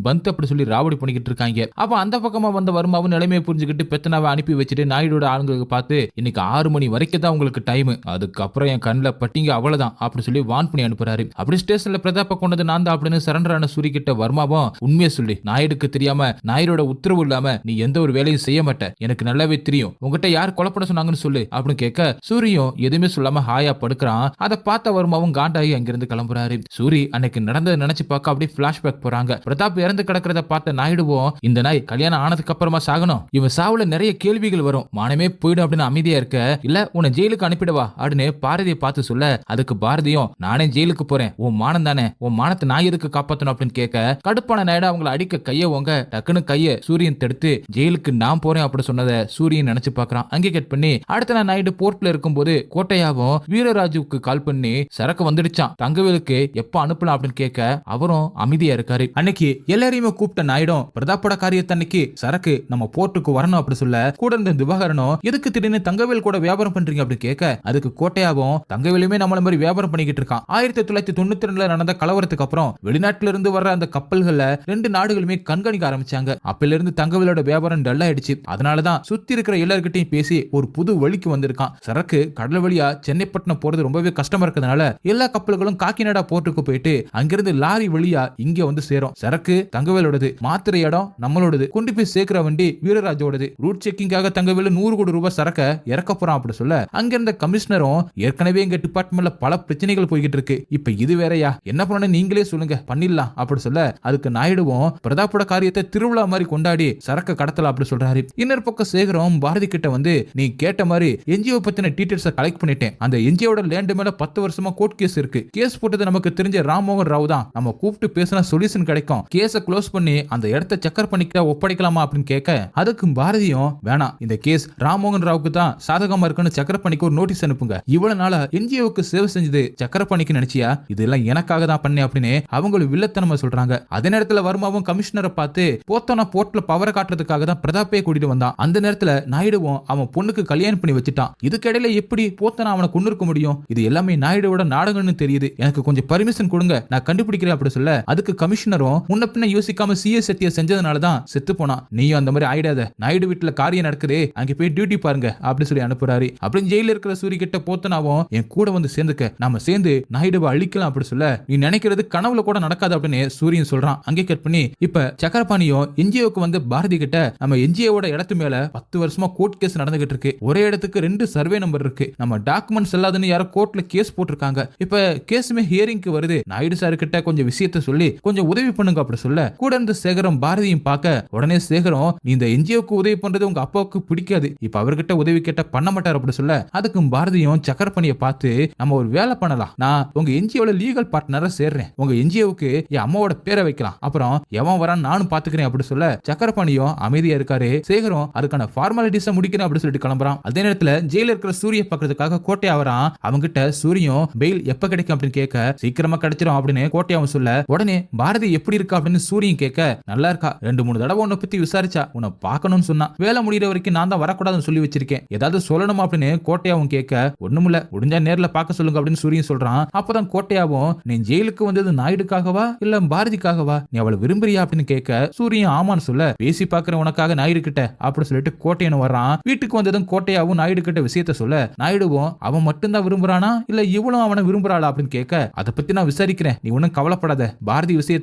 Speaker 1: பந்த் அப்படி சொல்லி ராவடி பண்ணிக்கிட்டு இருக்காங்க. அப்ப அந்த பக்கமா வந்த வருமாவும் நிலைமையை புரிஞ்சுக்கிட்டு பெத்தனாவை அனுப்பி வச்சுட்டு நாயுடோட ஆளுங்களுக்கு பார்த்து இன்னைக்கு 6 மணி வரைக்கும் தான் உங்களுக்கு டைம், அதுக்கப்புறம் என் கண்ணில் பட்டிங்க அவ்வளவுதான் அப்படி சொல்லி வான் பண்ணி அனுப்புறாரு. அப்படி ஸ்டேஷன்ல பிரதாப்ப கொண்டது நான் தான் அப்படின்னு சரண்டரான சூரி கிட்ட வருமாவும் உண்மையை சொல்லி நாயுடுக்கு தெரியாம நாயுடோட உத்தரவு இல்லாம நீ எந்த ஒரு வேலையும் செய்ய மாட்ட, எனக்கு நல்லாவே தெரியும், உங்ககிட்ட யார் கொலை பண்ண சொன்னாங்கன்னு சொல்லு அப்படின்னு கேட்க சூரியும் எதுவுமே சொல்லாம ஹாயா படுக்கிறான். அதை பார்த்த வருமாவும் காண்டாகி அங்கிருந்து கிளம்புறாரு. சூரி அன்னைக்கு நடந்ததை நினைச்சு பார்க்க அப்படியே பிளாஷ்பேக் போறாங்க. பிரதாப் இறந்து கிடக்கிறத பார்த்த நாயுடுவோம் இந்த நாய் கல்யாணம் ஆனதுக்கு அப்புறமா சாகணும், இவன் சாவுல நிறைய கேள்விகள் வரும், மானமே போயிடும் அப்படின்னு அமைதியா இருக்க, இல்ல உன்னை ஜெயிலுக்கு அனுப்பிடவா அப்படின்னு பாரதியை பார்த்து சொல்ல, அதுக்கு பாரதியும் நானே ஜெயிலுக்கு போறேன், உன் மானம் தானே, உன் மானத்தை நான் எதுக்கு காப்பாத்தணும் அப்படின்னு கேட்க கடுப்பான நாயுடு அவங்களை அடிக்க கைய ஓங்க டக்குன்னு கைய சூரியன் தடுத்து ஜெயிலுக்கு நான் போறேன் அப்படி சொன்னதை சூரியன் நினைச்சு பாக்குறான். அங்கே கட் பண்ணி அடுத்த நாள் நாயுடு போர்ட்ல இருக்கும்போது கோட்டையாவும் வீரராஜுவுக்கு கால் பண்ணி சரக்கு வந்துடுச்சான், தங்கவேலுக்கு எப்ப அனுப்பலாம் அப்படின்னு கேட்க அவரும் அமைதியா இருக்காரு. அன்னைக்கு எல்லாரையுமே கூப்பிட்ட நாயுடும் பிரதாப்போட காரியத்தன்னைக்கு சரக்கு நம்ம போர்ட்டுக்கு வரணும் அப்படி சொல்ல கூட இருந்த திவாகரனும் எதுக்கு திடீர்னு தங்கவேல் கூட வியாபாரம் பண்றீங்க அப்படின்னு கேட்க அதுக்கு கோட்டையாவும் தங்கவேலுமே நம்மள மாதிரி வியாபாரம் பண்ணிக்கிட்டு இருக்கான், 1992 நடந்த கலவரத்துக்கு அப்புறம் வெளிநாட்டுல இருந்து வர்ற அந்த கப்பல்கள்ல 2 நாடுகளுமே கண்காணிக்க ஆரம்பிச்சாங்க. அப்பல இருந்து தங்கவேலோட வியாபாரம் டல் ஆயிடுச்சு, அதனாலதான் சுத்தி இருக்கிற எல்லார்கிட்டையும் பேசி ஒரு புது வழிக்கு வந்திருக்கான், சரக்கு கடல் வழியா சென்னைப்பட்டினம் போறது ரொம்பவே கஷ்டமா இருக்கிறதுனால எல்லா கப்பல்களும் காக்கிநாடா போர்ட்டுக்கு போயிட்டு அங்கிருந்து லாரி வழியா இங்க வந்து சேரும், சரக்கு தங்கவேலோடது, மாத்திரை இடம் நம்மளோடது, கொண்டு போய் சேர்க்கிற வண்டி வீரராஜோடது, ரூட் செக்கிங்காக தங்கவேலு 100 கோடி ரூபாய் சரக்க இறக்க போறான் அப்படி சொல்ல அங்கிருந்த கமிஷனரும் ஏற்கனவே எங்க டிபார்ட்மெண்ட்ல பல பிரச்சனைகள் போய்கிட்டு இருக்கு, இப்ப இது வேறையா என்ன பண்ண நீங்களே சொல்லுங்க பண்ணிடலாம் அப்படி சொல்ல அதுக்கு நாயுடுவும் பிரதாப்போட காரியத்தை திருவிழா மாதிரி கொண்டாடி சரக்க கடத்தலாம் அப்படி சொல்றாரு. இன்னொரு பக்கம் சேகரம் பாரதி கிட்ட வந்து நீ கேட்ட மாதிரி என்ஜிஓ பத்தின டீடைல்ஸ் கலெக்ட் பண்ணிட்டேன், அந்த என்ஜிஓட லேண்ட் மேல 10 வருஷமா கோர்ட் கேஸ் இருக்கு, கேஸ் போட்டது நமக்கு தெரிஞ்ச ராம்மோகன் ராவ் தான், நம்ம கூப்பிட்டு பேசினா சொல்யூஷன் கிடைக்கும், கேஸ க்ளோஸ் பண்ணி அந்த இடத்தை சக்கர் பண்ணிக்க ஒப்படைக்கலாமா அப்படின்னு கேட்க அதுக்கு பாரதியும் வேணாம், இந்த கேஸ் ராம்மோகன் ராவுக்கு தான் சாதகமா இருக்குன்னு சக்கர் பண்ணிக்க ஒரு நோட்டீஸ் அனுப்புங்க, இவ்வளவு நாளா என்ஜிஓக்கு சேவை செஞ்சது சக்கர பண்ணிக்க நினைச்சியா, இதெல்லாம் எனக்காக தான் பண்ணேன் அப்படின்னு அவங்களும் வில்லத்தனமா சொல்றாங்க. அதே நேரத்துல வருமாவும் கமிஷனரை பார்த்து போத்தனா போர்ட்ல பவரை காட்டுறதுக்காக தான் பிரதாப்பே கூட்டிட்டு வந்தான். அந்த நேரத்துல நாயுடுவும் அவன் பொண்ணுக்கு கல்யாணம் பண்ணி வச்சுட்டான். இதுக்கிடையில எப்படி போத்தனா அவனை கொண்டு இருக்க முடியும், இது எல்லாமே நாயுடுவோட நாடகம்னு தெரியுது, எனக்கு கொஞ்சம் பர்மிஷன் கொடுங்க நான் கண்டுபிடிக்கிறேன் அப்படி சொல்ல அதுக்கு கமிஷனரும் முன்ன பின்ன யோசிக்காம சிஎஸ் சத்திய செஞ்சதுனாலதான் செத்து போனான், நீயும் அந்த மாதிரி ஆயிடாத, நாயுடு வீட்டுல காரியம் நடக்குது அங்க போய் டியூட்டி பாருங்க அப்படி சொல்லி அனுப்புறாரு. அப்படின்னு ஜெயில இருக்கிற சூரிய கிட்ட போத்தனாவும் என் கூட வந்து சேர்ந்துக்க, நாம சேர்ந்து நாயுடுவை அழிக்கலாம் அப்படி சொல்ல நீ நினைக்கிறது கனவுல கூட நடக்காது அப்படின்னு சூரியன் சொல்றான். அங்கே கட் பண்ணி இப்ப சக்கரபாணியும் என்ஜிஓக்கு வந்து பாரதி கிட்ட நம்ம என்ஜிஓட இடத்து மேல 10 வருஷமா கோர்ட் கேஸ் நடந்துகிட்டு இருக்கு, ஒரே இடத்துக்கு 2 சர்வே நம்பர் இருக்கு, நம்ம டாக்குமெண்ட்ஸ் இல்லாதன்னு யாரோ கோர்ட்ல கேஸ் போட்டிருக்காங்க, இப்ப கேஸுமே ஹியரிங்க்கு வருது, நாயுடு சார் கிட்ட கொஞ்சம் விஷயத்த சொல்லி கொஞ்சம் உதவி பண்ணுங்க அப்படி சொல்ல கூட இருந்து சேகரம் பாரதியும் பார்க்க உடனே சேகரம் நீ இந்த என்ஜிஓக்கு உதவி பண்றது உங்க அப்பாவுக்கு பிடிக்காது, இப்ப அவர்கிட்ட உதவி கேட்ட பண்ண மாட்டார் அப்படி சொல்ல அதுக்கு பாரதியும் சக்கரபாணியை பார்த்து நம்ம ஒரு வேலை பண்ணலாம், நான் உங்க என்ஜிஓல லீகல் பார்ட்னரா சேர்றேன், உங்க என்ஜிஓக்கு என் அம்மாவோட பேரை வைக்கலாம், அப்புறம் எவன் வரான் நானும் பாத்துக்கிறேன் அப்படி சொல்ல சக்கரபாணியும் அமைதியா இருக்காரு. சேகரம் அதுக்கான ஃபார்மாலிட்டிஸ முடிக்கிறேன் அப்படி சொல்லிட்டு கிளம்புறான். அதே நேரத்துல ஜெயில இருக்கிற சூரிய பாக்குறதுக்காக கோட்டையா வரான். அவங்க கிட்ட சூரியம் பெயில் எப்ப கிடைக்கும் அப்படின்னு கேட்க சீக்கிரமா கிடைச்சிரும் அப்படின்னு கோட்டையாவும் சொல்ல உடனே பாரதி பாரதி எப்படி இருக்கா அப்படின்னு சூரியன் கேட்க, நல்லா இருக்கா, 2-3 தடவை உன்னை பத்தி விசாரிச்சா, உன்னை பார்க்கணும்னு சொன்னா, வேலை முடிகிற வரைக்கும் நான் தான் வரக்கூடாதுன்னு சொல்லி வச்சிருக்கேன், ஏதாவது சொல்லணுமா அப்படின்னு கோட்டையாவும் கேட்க, ஒண்ணுமில்ல, முடிஞ்சா நேர்ல பார்க்க சொல்லுங்க அப்படின்னு சூரியன் சொல்றான். அப்பதான் கோட்டையாவும், நீ ஜெயிலுக்கு வந்தது நாயுடுக்காகவா இல்ல பாரதிக்காகவா, நீ அவளை விரும்புறியா அப்படின்னு கேட்க, சூரியன் ஆமான்னு சொல்ல, பேசி பாக்குற உனக்காக நாயுடு கிட்ட அப்படின்னு சொல்லிட்டு கோட்டையன் வர்றான். வீட்டுக்கு வந்ததும் கோட்டையாவும் நாயுடு கிட்ட விஷயத்த சொல்ல, நாயுடுவும் அவன் மட்டும்தான் விரும்புறானா இல்ல இவளும் அவனை விரும்புறாளா அப்படின்னு கேட்க, அதை பத்தி நான் விசாரிக்கிறேன், நீ ஒன்னும் கவலைப்படாத, பாரதி விஷயத்துல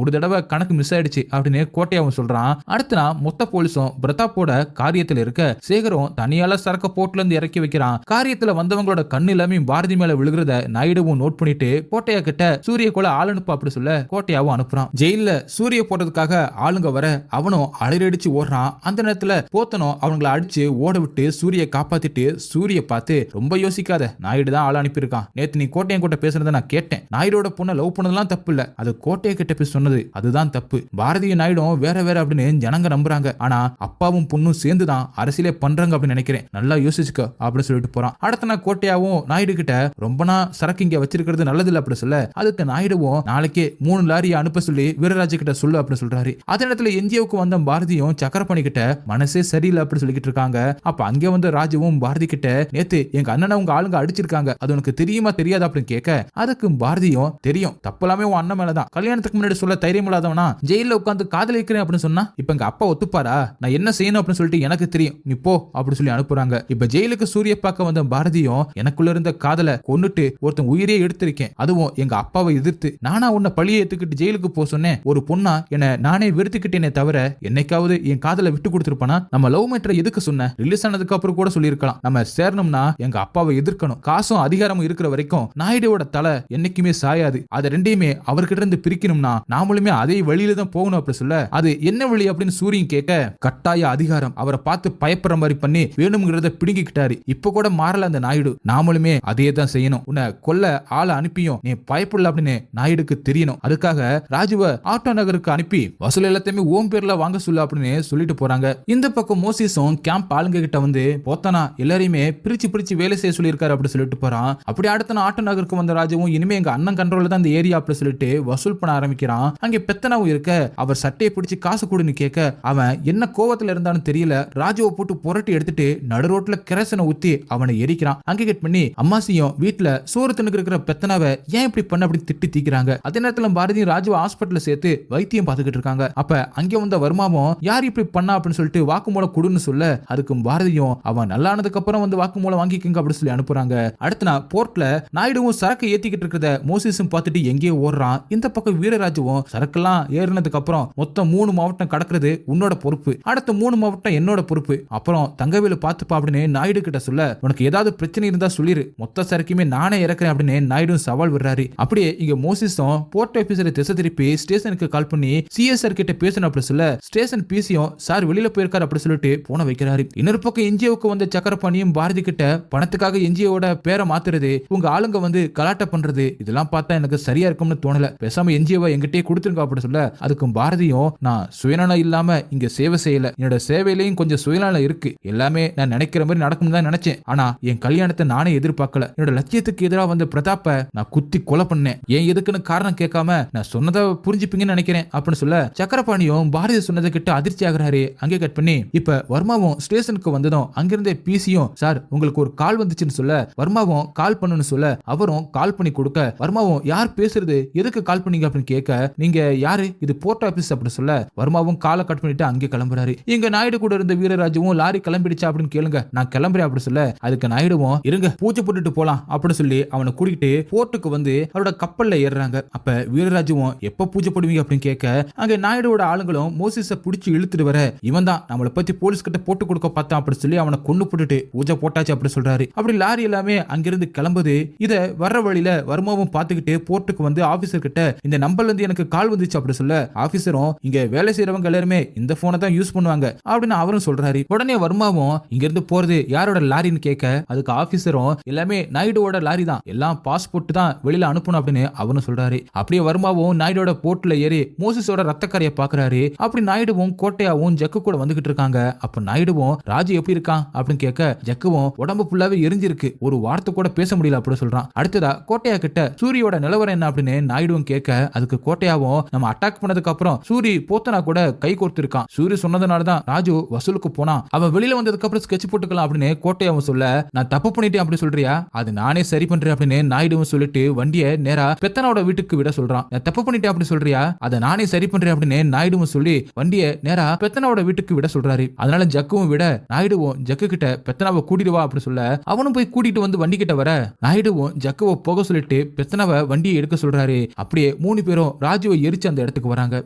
Speaker 1: ஒரு தடவை கணக்கு மிஸ் ஆயிடுச்சு அப்படின்னு கோட்டையாவும் சொல்றான். அடுத்த நாள் மொத்த போலீஸும் பிரதாப்போட காரியத்துல இருக்க, சேகரும் தனியால சரக்க போட்டுல இருந்து இறக்கி வைக்கிறான். காரியத்துல வந்தவங்களோட கண்ணு எல்லாமே பாரதி மேல விழுகிறத நாயுடுவும் நோட் பண்ணிட்டு கோட்டையா கிட்ட சூரிய கூட ஆள் அனுப்ப அப்படி சொல்ல கோட்டையாவும் அனுப்புறான். ஜெயில சூரிய போட்டதுக்காக ஆளுங்க வர அவனும் அலறடிச்சு ஓடுறான். அந்த நேரத்துல போத்தனும் அவங்களை அடிச்சு ஓட விட்டு சூரிய காப்பாத்திட்டு, சூரிய பார்த்து, ரொம்ப யோசிக்காத, நாயுடு தான் ஆள் அனுப்பியிருக்கான், நேத்து நீ கோட்டையன் கிட்ட பேசுறத நான் கேட்டேன், நாயுடோட பொண்ணை லவ் பண்ணதெல்லாம் தப்பு இல்ல, அது கோட்டையை கிட்ட போய் சொன்னது அதுதான் தப்பு, பாரதியும் நாயுடும் வேற வேற அப்படின்னு ஜனங்க நம்புறாங்க, ஆனா அப்பாவும் பொண்ணும் சேர்ந்துதான் அரசியலே பண்றாங்க அப்படின்னு நினைக்கிறேன், நல்லா யோசிச்சுக்க அப்படின்னு சொல்லிட்டு போறான். அடுத்த நாள் கோட்டையாவும் நாயுடு கிட்ட, ரொம்ப நாள் சரக்கு இங்க வச்சிருக்கிறது நல்லதில்ல அப்படி சொல்ல, அதுக்கு நாயுடுவும் நாளைக்கே 3 லாரியை அனுப்ப சொல்லி வீரராஜ கிட்ட சொல்லு அப்படின்னு சொல்றாரு. அதே நேரத்துல என்ஜிஓக்கு வந்த பாரதியும் சக்கரபாணி கிட்ட மனசே சரியில்லை அப்படி சொல்லிக்கிட்டு இருக்காங்க. அப்ப அங்கே வந்து ராஜுவும் பாரதி கிட்ட, நேத்து எங்க அண்ணனை உங்க ஆளுங்க அடிச்சிருக்காங்க, அது உனக்கு தெரியுமா தெரியாதா அப்படின்னு கேட்க, அதுக்கு பாரதியும், தெரியும், தப்பலாமே உன் அண்ணன் மேலதான், கல்யாணத்துக்கு முன்னாடி சொல்ல தைரியம் இல்லாதவனா ஜெயில உட்காந்து காதலிக்கிறேன் அப்படின்னு சொன்னா இப்ப எங்க அப்பா ஒத்துப்பாரா, நான் என்ன செய்யணும் அப்படின்னு சொல்லிட்டு எனக்கு தெரியும், நீ போ அப்படி சொல்லி அனுப்புறாங்க. இப்ப ஜெயிலுக்கு சூரிய பார்க்க வந்த பாரதியும், எனக்குள்ள இருந்த காதலை கொன்னுட்டு ஒருத்தன் உயிரே எடுத்திருக்கேன், அதுவும் எங்க அப்பாவை எதிர்த்து, நானா உன்னை பழியை ஏத்துக்கிட்டு ஜெயிலுக்கு போ சொன்னேன், ஒரு பொண்ணா என்ன நானே வெறுத்துக்கிட்டேனே தவிர என்னைக்காவது என் காதலை விட்டு கொடுத்துருப்பானா, நம்ம லவ் மேட்டரை எதுக்கு சொன்ன, ரிலீஸ் ஆனதுக்கு அப்புறம் கூட சொல்லியிருக்கலாம், நம்ம சேரணும்னா எங்க அப்பாவை எதிர்க்கணும், காசும் அதிகாரமும் இருக்கிற வரைக்கும் நாயுடுவோட தலை என்னைக்குமே சாயாது, அதை ரெண்டையுமே அவர்கிட்ட இருந்து பிரிக்கணும்னா நாமளுமே அதே வழியில தான் போகணும் அப்படி சொல்ல, அது என்ன வழி அப்படின்னு சூரியன் கேட்க, கட்டாய அதிகாரம், அவரை பார்த்து பயப்படுற மாதிரி பண்ணி வேணுங்கிறத பிடுங்கிக்கிட்டாரு, இப்ப கூட மாறல அந்த நாயுடு, நாமளுமே அதே தான் செய்யணும், உன்னை கொல்ல ஆளை அனுப்பியும் நீ பயப்படல அப்படின்னு நாயுடுக்கு தெரியணும், அதுக்காக ராஜுவ ஆட்டோ நகருக்கு அனுப்பி வசூல் எல்லாத்தையுமே ஓம் பேர்ல வாங்க சொல்ல அப்படின்னு சொல்லிட்டு போறாங்க. இந்த பக்கம் மோசிஸும் கேம்ப் ஆளுங்க கிட்ட வந்து, போத்தனா எல்லாரையுமே பிரிச்சு வேலை செய்ய சொல்லியிருக்காரு அப்படி சொல்லிட்டு போறான். அப்படி அடுத்த ஆட்டோ நகருக்கு வந்த ராஜுவும், இனிமே எங்க அண்ணன் கண்ட்ரோல்ல தான் இந்த ஏரியா அப்படி சொல்லிட்டு வசூல் பண்ண ஆரம்பிக்கிறான். அங்க பெத்தனாவும் இருக்க, அவர் சட்டையை பிடிச்சு காசு கொடுன்னு கேட்க, அவன் என்ன கோவத்துல இருந்தான்னு தெரியல, ராஜுவை போட்டு புரட்டி எடுத்துட்டு நடு ரோட்ல கிரசனை ஊத்தி அவனை எரிக்கிறான். அங்க கட் பண்ணி அம்மாசியும் வீட்டுல சோறு தின்னுக்கு இருக்கிற பெத்தனாவை ஏன் இப்படி பண்ண அப்படி திட்டி தீக்கிறாங்க. அதே நேரத்துல பாரதியும் ராஜுவை ஹாஸ்பிட்டல்ல சேர்த்து வைத்தியம் பார்த்துக்கிட்டு இருக்காங்க. அப்ப அங்க வந்த வருமாவும், யார் இப்படி பண்ணா அப்படின்னு சொல்லிட்டு வாக்குமூலம் கொடுன்னு சொல்ல, அதுக்கு பாரதியும், அவன் நல்லானதுக்கு அப்புறம் வந்து வாக்குமூலம் வாங்கிக்கங்க அப்படின்னு சொல்லி அனுப்புறாங்க. அடுத்த நாள் போர்ட்ல நாயுடுவும் சரக்கு ஏத்திக்கிட்டு இருக்கிறத மோசிஸும் பார்த்துட்டு எங்கேயோ ஓடுறான். இந்த பக்கம் வீரராஜுவும், சரக்கெல்லாம் ஏறினதுக்கு அப்புறம் மொத்தம் 3 மாவட்டம் கடக்கிறது உன்னோட பொறுப்பு, அடுத்த 3 மாவட்டம் என்னோட பொறுப்பு, அப்புறம் தங்கவேலு பார்த்துப்பா அப்படின்னு நாயுடு கிட்ட சொல்ல, உனக்கு ஏதாவது பிரச்சனை இருந்தா சொல்லிரு, மொத்த சரக்குமே நானே இறக்குறேன் அப்படின்னு நாயுடு சவால் விடுறாரு. அப்படியே இங்க மோசிஸும் போர்ட் ஆபீசரை திசை திருப்பி ஸ்டேஷனுக்கு கால் பண்ணி சிஎஸ்ஆர் கிட்ட பேசணும் அப்படி சொல்ல, ஸ்டேஷன் பிசியும் சார் வெளியில போயிருக்காரு அப்படி சொல்லிட்டு போன வைக்கிறாரு. இன்னொரு பக்கம் என்ஜிஓக்கு வந்த சக்கரபாணியும் பாரதி கிட்ட, பணத்துக்காக என்ஜிஓட பேரை மாத்துறது, உங்க ஆளுங்க வந்து கலாட்ட பண்றது, இதெல்லாம் பார்த்தா எனக்கு சரியா இருக்கும்னு தோணல, பேசாம என்ஜிஓவை என்கிட்டயே கொடுத்துருங்க அப்படி சொல்ல, அதுக்கும் பாரதியும், நான் சுயநலம் இல்லாம இங்க சேவை செய்யல, என்னோட சேவையிலையும் கொஞ்சம் சுயநலம் இருக்கு, எல்லாமே நான் நினைக்கிற மாதிரி நடக்கும் தான் நினைச்சேன், ஆனா என் கல்யாணத்தை நானே எதிர்பார்க்கல, என்னோட லட்சியத்துக்கு எதிராக வந்த பிரதாப்ப நான் குத்தி கொலை பண்ணேன், ஏன் எதுக்குன்னு காரணம் கேட்காம நான் சொன்னதை புரிஞ்சுப்பீங்கன்னு நினைக்கிறேன் அப்படின்னு சொல்ல, சக்கரபாணியும் பாரதி சொன்னதை கிட்ட அதிர்ச்சி ஆகுறாரு. அங்கே கட் பண்ணி இப்ப வர்மாவும் ஸ்டேஷனுக்கு வந்ததும் அங்கிருந்தே பிசியும், சார் உங்களுக்கு ஒரு கால் வந்துச்சுன்னு சொல்ல, வர்மாவும் கால் பண்ணுன்னு சொல்ல, அவரும் கால் பண்ணி கொடுக்க, வர்மாவும் யார் பேசுறது, எதுக்கு கால் பண்ணீங்க அப்படின்னு கேட்க, நீங்க யாரு, இது போர்ட் ஆபீஸ் அப்படின்னு சொல்ல, வர்மாவும் காலை கட் பண்ணிட்டு அங்கே கிளம்புறாரு. இங்க நாயுடு கூட இருந்த வீரராஜுவும், லாரி கிளம்பிடுச்சா அப்படின்னு கேளுங்க, நான் கிளம்புறேன் அப்படி சொல்ல, அதுக்கு நாயுடுவும், இருங்க பூஜை போட்டுட்டு போலாம் அப்படின்னு சொல்லி அவனை கூட்டிட்டு போர்ட்டுக்கு வந்து அவரோட கப்பல்ல ஏறுறாங்க. அப்ப வீரராஜுவும், எப்ப பூஜை போடுவீங்க அப்படின்னு கேட்க, அங்க நாயுடுவோட ஆளுங்களும் மோசிஸ புடிச்சு இழுத்துட்டு வர, இவன் தான் நம்மளை பத்தி போலீஸ் கிட்ட போட்டு கொடுக்க பார்த்தான் அப்படி சொல்லி அவனை கொண்டு போட்டுட்டு பூஜை போட்டாச்சு அப்படி சொல்றாரு. அப்படி லாரி எல்லாமே அங்கிருந்து கிளம்புது. இத வர்ற வழியில வர்மாவும் பாத்துக்கிட்டு போர்ட்டுக்கு வந்து ஆபீசர் கிட்ட, இந்த நம்பர்ல இருந்து எனக்கு கால் வந்துச்சு அப்படி சொல்ல, ஆபீசரும், இங்க வேலை செய்யறவங்க எல்லாருமே இந்த போனை தான் யூஸ் பண்ணுவாங்க அப்படின்னு அவரும் சொல்றாரு. உடனே வர்மாவும், இங்க இருந்து போறது யாரோட லாரின்னு கேட்க, அதுக்கு ஆபீசரும், எல்லாமே நாயுடுவோட லாரி தான், எல்லாம் பாஸ்போர்ட் தான் வெளியில அனுப்பணும் அப்படின்னு அவரும் சொல்றாரு. அப்படியே வர்மாவும் நாயுடோட போர்ட்ல ஏறி மோசிஸோட ரத்தக்கரையை பாக்குறாரு. அப்படி நாயுடுவும் கோட்டையாவும் ஜக்கு கூட வந்துகிட்டு இருக்காங்க. அப்ப நாயுடுவும், ராஜு எப்படி இருக்கான் அப்படின்னு கேட்க, ஜக்குவும், உடம்பு ஃபுல்லாவே எரிஞ்சிருக்கு, ஒரு வார்த்தை கூட பேச முடியல அப்படின்னு சொல்றான். அடுத்ததா கோட்டையா கிட்ட சூரியோட நிலவரம் என்ன அப்படின்னு நாயுடுவும் கேட்க, அதுக்கு கோட்டையாவும் நம்ம அட்டாக் பண்ணதுக்கு அப்புறம் சூரி போத்தனா கூட கை கோர்த்து இருக்கான். சூரி சொன்னதுனாலதான் ராஜு வசூலுக்கு போனா. அவன் வெளியில வந்ததுக்கு அப்புறம் ஸ்கெட்ச் போட்டுக்கலாம் அப்படின்னு கோட்டையாவும் சொல்ல, நான் தப்பு பண்ணிட்டேன் அப்படி சொல்றியா, அது நானே சரி பண்றேன் அப்படின்னு நாயுடுவும் சொல்லிட்டு வண்டியை நேரா பெத்தனாவோட வீட்டுக்கு விட சொல்றான். நான் தப்பு பண்ணிட்டேன் அப்படி சொல்றியா, அதை நானே சரி பண்றேன் அப்படின்னு நாயுடுவும் சொல்லி வண்டியை நேரா பெத்தனாவோட வீட்டுக்கு விட சொல்றாரு. அதனால ஜக்குவும் விட நாயுடுவும் ஜக்கு கிட்ட பெத்தனாவை கூட்டிட்டு வா அப்படி சொல்ல, அவனும் போய் கூட்டிட்டு வந்து வண்டி கிட்ட வர நாயுடுவும் ஜக்குவை போக சொல்லிட்டு பெத்தனாவை வண்டியை எடுக்க சொல்றாரு. அப்படியே 3 பேரும் ராஜுவை எரிச்சு அந்த இடத்துக்கு வராங்க.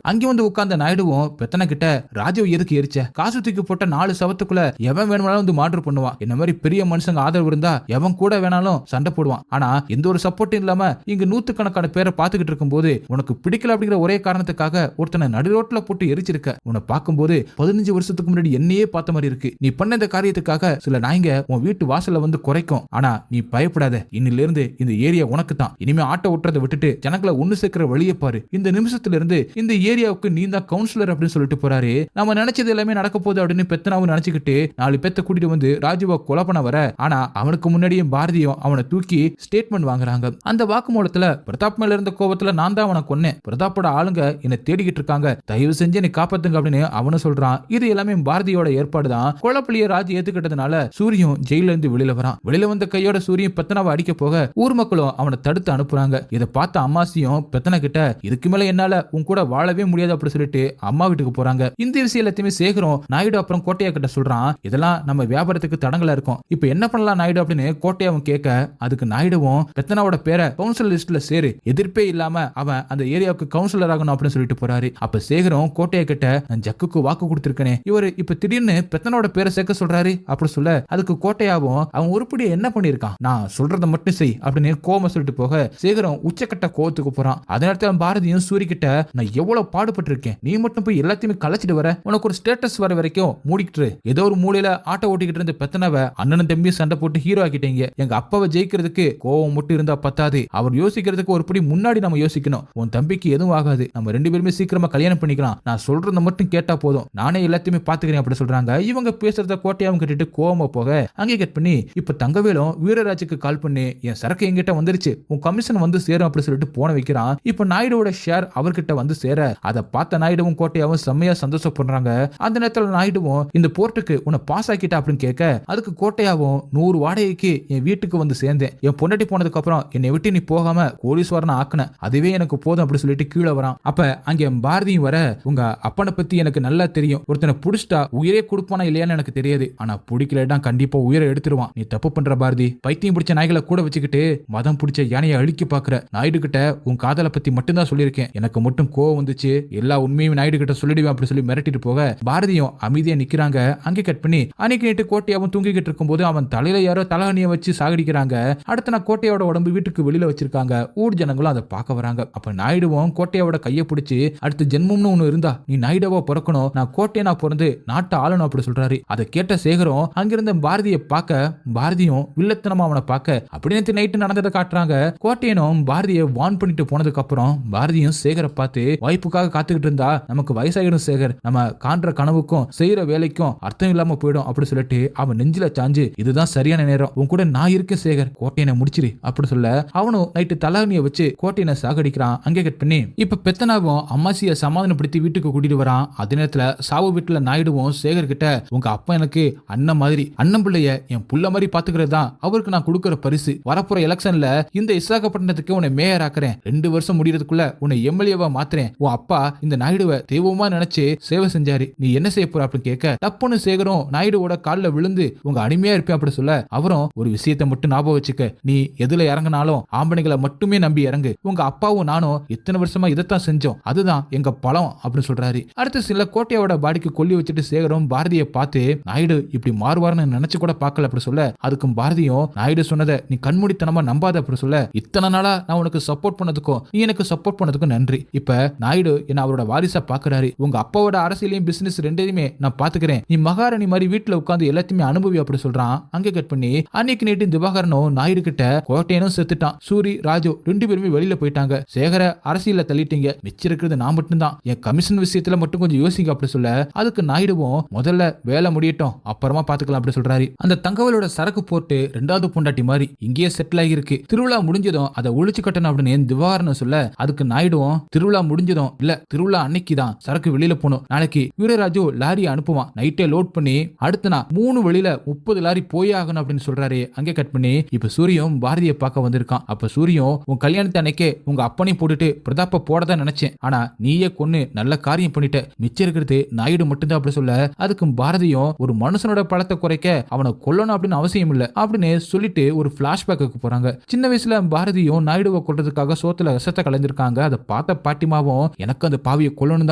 Speaker 1: அங்க வந்து உட்கார்ந்த நாயுடுவும் பெத்தனை கிட்ட, ராஜுவை எதுக்கு எரிச்ச, காசு தூக்கி போட்ட 4 சவத்துக்குள்ள எவன் வேணுமானாலும் வந்து மார்டர் பண்ணுவான், என்ன மாதிரி பெரிய மனுஷங்க ஆதரவு இருந்தா எவன் கூட வேணாலும் சண்டை போடுவான், ஆனா எந்த ஒரு சப்போர்ட்டும் இல்லாம இங்க 100கணக்கான பேரை பாத்துக்கிட்டு இருக்கும் போது உனக்கு பிடிக்கல அப்படிங்கிற ஒரே காரணத்துக்காக ஒருத்தனை நடு ரோட்ல போட்டு எரிச்சிருக்க, உன்னை பார்க்கும்போது 15 வருஷத்துக்கு முன்னாடி என்னையே பார்த்த மாதிரி இருக்கு, நீ பண்ண இந்த காரியத்துக்காக சில நாய்ங்க உன் வீட்டு வாசல்ல வந்து குறைக்கும், ஆனா நீ பயப்படாத, இன்னில இருந்து இந்த ஏரியா உனக்கு தான், இனிமே ஆட்டோ ஓட்டுறதை விட்டுட்டு ஜனங்களை ஒண்ணு சேர்க்கிற வழியை பாரு, இந்த நிமிஷத்துல இருந்து இந்த ஏரியாவுக்கு நீ தான் கவுன்சிலர் அப்படின்னு சொல்லிட்டு போறாரு. நம்ம நினைச்சது எல்லாமே நடக்க போகுது அப்படின்னு பெத்தனாவும் நினைச்சுக்கிட்டு 4 பேத்த கூட்டிட்டு வந்து ராஜுவை கொலை பண்ண வர, ஆனா அவனுக்கு முன்னாடியும் பாரதியும் அவனை தூக்கி ஸ்டேட்மெண்ட் வாங்குறாங்க. அந்த வாக்குமூலத்துல பிரதாப் மேல இருந்த கோபத்துல நான் தான் அவனை கொன்னேன், பிரதாப்போட ஆளுங்க என்ன தேடிக்கிட்டு இருக்காங்க, தயவு செஞ்சு நீ காப்பாத்துங்க அப்படின்னு அவனு சொல்றான். இது எல்லாமே பாரதியோட ஏற்பாடு தான். கொலைப்பள்ளியை ராஜு ஏத்துக்கிட்டதுனால சூரியும் ஜெயில இருந்து வெளியில வரான். வெளியில வந்த கையோட சூரியன் பெத்தனாவை அடிக்க போக ஊர் மக்களும் அவனை தடுத்து அனுப்புறாங்க. இதை பார்த்த அம்மாசியும் பெத்தனை கிட்ட, இதுக்கு மேல என்னால உன் கூட வாழவே முடியாது அப்படி சொல்லிட்டு அம்மா வீட்டுக்கு போறாங்க. இந்த விஷயம் எல்லாத்தையுமே சேகரும் நாயுடு அப்புறம் கோட்டையா கிட்ட சொல்றான், இதெல்லாம் நம்ம வியாபாரத்துக்கு தடங்களா இருக்கும், இப்ப என்ன பண்ணலாம் நாயுடு அப்படின்னு கோட்டையாவும் கேட்க, அதுக்கு நாயுடுவும் பெத்தனாவோட பேரை கவுன்சிலர் லிஸ்ட்ல சேரு, எதிர்ப்பே இல்லாம அவன் அந்த ஏரியாவுக்கு கவுன்சிலர் ஆகணும் அப்படின்னு சொல்லிட்டு போறாரு. அப்ப சேகரும் கோட்டையா கிட்ட, நான் ஜக்குக்கு வாக்கு கொடுத்திருக்கேனே, இவரு இப்ப திடீர்னு பெத்தனோட பேரை சேர்க்க சொல்றாரு அப்படி சொல்ல, அதுக்கு கோட்டையாவும் அவன் உருப்படியை என்ன பண்ணிருக்கான், நான் சொல்றதை மட்டும் செய் அப்படின்னு கோம சொல்லிட்டு போக சேகரும் உச்சக்கட்ட கோவத்துக்கு போறான். அதே நேரத்தில் பாரதியும் சூரி கிட்ட, நான் எவ்வளவு பாடுபட்டு இருக்கேன், நீ மட்டும் போய் எல்லாத்தையுமே கலைச்சிட்டு வர, உனக்கு ஒரு ஸ்டேட்டஸ் வர வரைக்கும் மூடிக்கிட்டு ஏதோ ஒரு மூலையில ஆட்டோ ஓட்டிக்கிட்டு இருந்த பெத்தனவ அண்ணனும் தம்பியும் சண்டை போட்டு ஹீரோ ஆக்கிட்டீங்க, எங்க அப்பாவை ஜெயிக்கிறதுக்கு கோவம் மட்டும் இருந்தா பத்தாது, அவர் யோசிக்கிறதுக்கு ஒரு படி முன்னாடி நம்ம யோசிக்கணும், உன் தம்பிக்கு எதுவும் ஆகாது, நம்ம 2 பேருமே சீக்கிரமா கல்யாணம் பண்ணிக்கலாம், நான் சொல்றத மட்டும் கேட்டா போதும், நானே எல்லாத்தையுமே பாத்துக்கிறேன் அப்படி சொல்றாங்க. இவங்க பேசுறத கோட்டையாவும் கேட்டுட்டு கோவமா போக அங்கே கட் பண்ணி, இப்ப தங்கவேலும் வீரராஜுக்கு கால் பண்ணி, என் சரக்கு எங்கிட்ட வந்துருச்சு, உன் கமிஷன் வந்து சேரும் அப்படி சொல்லிட்டு போன வைக்கிறான். இப்ப நாயுடுவோட ஷேர் அவர்கிட்ட வந்து சேர, அதை பார்த்த நாயுடுவும் கோட்டையாவும் செம்மையா சந்தோஷப்படுறாங்க. அந்த நேரத்தில் நாயுடுவும், இந்த போர்ட்டுக்கு உன்னை பாஸ் ஆக்கிட்டா அப்படின்னு கேட்க, அதுக்கு கோட்டையாவும், 100 வாடகைக்கு என் வீட்டுக்கு வந்து சேர்ந்தேன், என் பொண்டாட்டி போனதுக்கு அப்புறம் என்னை விட்டு நீ போகாம கோடீஸ்வரனை ஆக்குன, அதுவே எனக்கு போதும் அப்படி சொல்லிட்டு கீழே வரான். அப்ப அங்க பாரதியும் வர, உங்க அப்பனை பத்தி எனக்கு நல்லா தெரியும், ஒருத்தனை புடிச்சிட்டா உயிரே கொடுப்பானா இல்லையான்னு எனக்கு தெரியாது, ஆனா பிடிக்கலடா கண்டிப்பா உயிரை எடுத்துருவான், நீ தப்பு பண்ற பாரதி, பைத்தியம் பிடிச்ச நாய்களை கூட வச்சுக்கிட்டு மதம் பிடிச்ச யானையை அழிக்க பாக்குற, நாயுடு கிட்ட உன் காதலை பத்தி மட்டும் தான் சொல்லியிருக்கேன், எனக்கு மட்டும் கோவம் வந்துச்சு, எல்லா உண்மையும் நாயுடு கிட்ட சொல்லிடுவேன் அப்படி சொல்லி மிரட்டிட்டு போக பாரதியும் அமைதியா நிக்கிறாங்க. அங்கே கட் பண்ணி அன்னைக்கு நைட்டு கோட்டையாவும் தூங்கிக்கிட்டு இருக்கும் போது அவன் தலையில யாரோ தலகணியை வச்சு சாகடிக்கிறாங்க. அடுத்த நான் கோட்டையோட உடம்பு வீட்டுக்கு வெளியில வச்சிருக்காங்க. ஊர் ஜனங்களும் அதை பார்க்க வராங்க. அப்ப நாயுடுவும் கோட்டையோட கையை பிடிச்சு, அடுத்த ஜென்மம்னு ஒண்ணு இருந்தா நீ நாயுடுவா பிறக்கணும், நான் கோட்டையை நான் பிறந்து நாட்டை ஆளணும் அப்படி சொல்றாரு. அதை கேட்ட சேகரும் அங்கிருந்த பாரதியை பார்க்க, பாரதியும் வில்லத்தனமா அவனை பார்க்க, அப்படி நைட்டு நடந்ததை காட்டுறாங்க. கோட்டையனும் பாரதியை வான் பண்ணிட்டு போனதுக்கு அப்புறம் பாரதியும் சேகரை பார்த்து, வாய்ப்புக்காக காத்துக்கிட்டு இருந்தா நமக்கு வயசாகிடும் சேகர், நம்ம காண்ற கனவுக்கும் செய்யற வேலைக்கும் அர்த்தம் இல்லாம போயிடும் அப்படி சொல்லிட்டு அவன் நெஞ்சில சாஞ்சு, இதுதான் சரியான நேரம், உன் கூட நான் இருக்கேன் சேகர், கோட்டையனை முடிச்சிரு அப்படி சொல்ல, அவனும் நைட்டு தலாகனியை வச்சு கோட்டையனை சாகடிக்கிறான். அங்கே கட் பண்ணி இப்ப பெத்தனாவும் அம்மாசியை சமாதானப்படுத்தி வீட்டுக்கு கூட்டிட்டு வரான். அதே நேரத்துல சாவு வீட்டுல நாயுடுவும் சேகர் கிட்ட, உங்க அப்பா எனக்கு அண்ணன் மாதிரி, அண்ணன் பிள்ளைய என் புள்ள மாதிரி பாத்துக்கிறது தான் அவருக்கு நான் கொடுக்கிற பரிசு, வரப்போற எலெக்ஷன்ல இந்த விசாகப்பட்டினத்துக்கு உன்னை மேயர் ஆக்குறேன், 2 வருஷம் முடியறதுக்குள்ள உன்னை எம்எல்ஏவா மாத்துறேன், உன் அப்பா இந்த நாயுடுவை தெய்வமா நினைச்சு சேவை செஞ்சாரு, நீ என்ன செய்ய போற அப்படின்னு கேட்க, தப்புன்னு சேகரும் நாயுடுவோட காலில் விழுந்து உங்க அடிமையா இருப்பேன் அப்படி சொல்ல, அவரும் ஒரு விஷயத்தை மட்டும் ஞாபகம் வச்சுக்க, நீ எதுல இறங்கினாலும் ஆம்பளைங்களை மட்டுமே நம்பி இறங்கு, உங்க அப்பாவும் நானும் இத்தனை வருஷமா இதைத்தான் செஞ்சோம், அதுதான் எங்க பலம் அப்படின்னு சொல்றாரு. அடுத்து சில கோட்டையோட பாடிக்கு கொல்லி வச்சுட்டு சேகரும் பாரதியை பார்த்து, நாயுடு இப்படி மாறுவார்னு நினைச்சு கூட பார்க்கல அப்படி சொல்ல, அதுக்கும் பாரதியும், நாயுடு சொன்னதை நீ கண்மூடித்தனமா நம்பாத அப்படி சொல்ல, இத்தனை நாளா நான் உனக்கு சப்போர்ட் பண்ணதுக்கும் நீ எனக்கு சப்போர்ட் பண்ணதுக்கும் நன்றி, இப்ப நாயுடு என்ன அவரோட வாரிசா பாக்குறாரு, உங்க அப்பாவோட அரசியலையும் பிசினஸ் ரெண்டையுமே நான் பாத்துக்கிறேன், நீ மகாராணி மாதிரி வீட்டுல உட்கார்ந்து எல்லாத்தையுமே அனுபவி அப்படி சொல்றான். அங்கே கட் பண்ணி அன்னைக்கு நேற்று திவாகரனும் நாயுடு கிட்ட, கோட்டையனும் செத்துட்டான், சூரி ராஜு 2 பேருமே வெளியில போயிட்டாங்க, சேகர அரசியல தள்ளிட்டீங்க, மிச்சம் இருக்கிறது நான் மட்டும்தான், என் கமிஷன் விஷயத்துல மட்டும் கொஞ்சம் யோசிங்க அப்படி சொல்ல, அதுக்கு நாயுடுவும், முதல்ல வேலை முடியட்டும் அப்புறமா பாத்துக்கலாம் அப்படி சொல்றாரு. அந்த தங்கவேலோட சரக்கு போட்டு 2வது பொண்டாட்டி மாதிரி இங்கேயே செட்டில் ஆகிருக்கு, திருவிழா முடிஞ்சதும் அதை ஒழிச்சு கட்டணும் அப்படின்னு திவாகரன் சொல்ல, அதுக்கு நாயுடுவும் திருவிழா முடிஞ்சதும் இல்ல திருவிழா அன்னைக்கு தான் சரக்கு வெளியில போகணும், நாளைக்கு வீரராஜு லாரியை அனுப்புவான், நைட்டே லோட் பண்ணி அடுத்த நாள் 3 வெளியில 30 லாரி போய் ஆகணும் அப்படின்னு சொல்றாரு. அங்கே கட் பண்ணி இப்ப சூரியம் பாரதியை பார்க்க வந்திருக்கான். அப்ப சூரியம் உன் கல்யாணத்தை அன்னைக்கே உங்க அப்பனையும் போட்டுட்டு பிரதாப்ப போடதான் நினைச்சேன், ஆனா நீயே கொன்னு நல்ல காரியம் பண்ணிட்ட, மிச்சம் இருக்கிறது நாயுடு மட்டும்தான் அப்படி சொல்ல அதுக்கு பாரதியும் ஒரு மனுஷனோட பலத்தை குறைக்க அவனை கொல்லணும் அப்படின்னு அவசியம் இல்ல அப்படின்னு சொல்லிட்டு ஒரு பிளாஷ்பேக்கு போறாங்க. சின்ன வயசுல பாரதியும் நாயுடுவை கொல்றதுக்காக சோத்துல விஷத்தை கலந்திருக்காங்க. அதை பார்த்த பாட்டிமாவும் எனக்கு அந்த பாவியை கொல்லணும்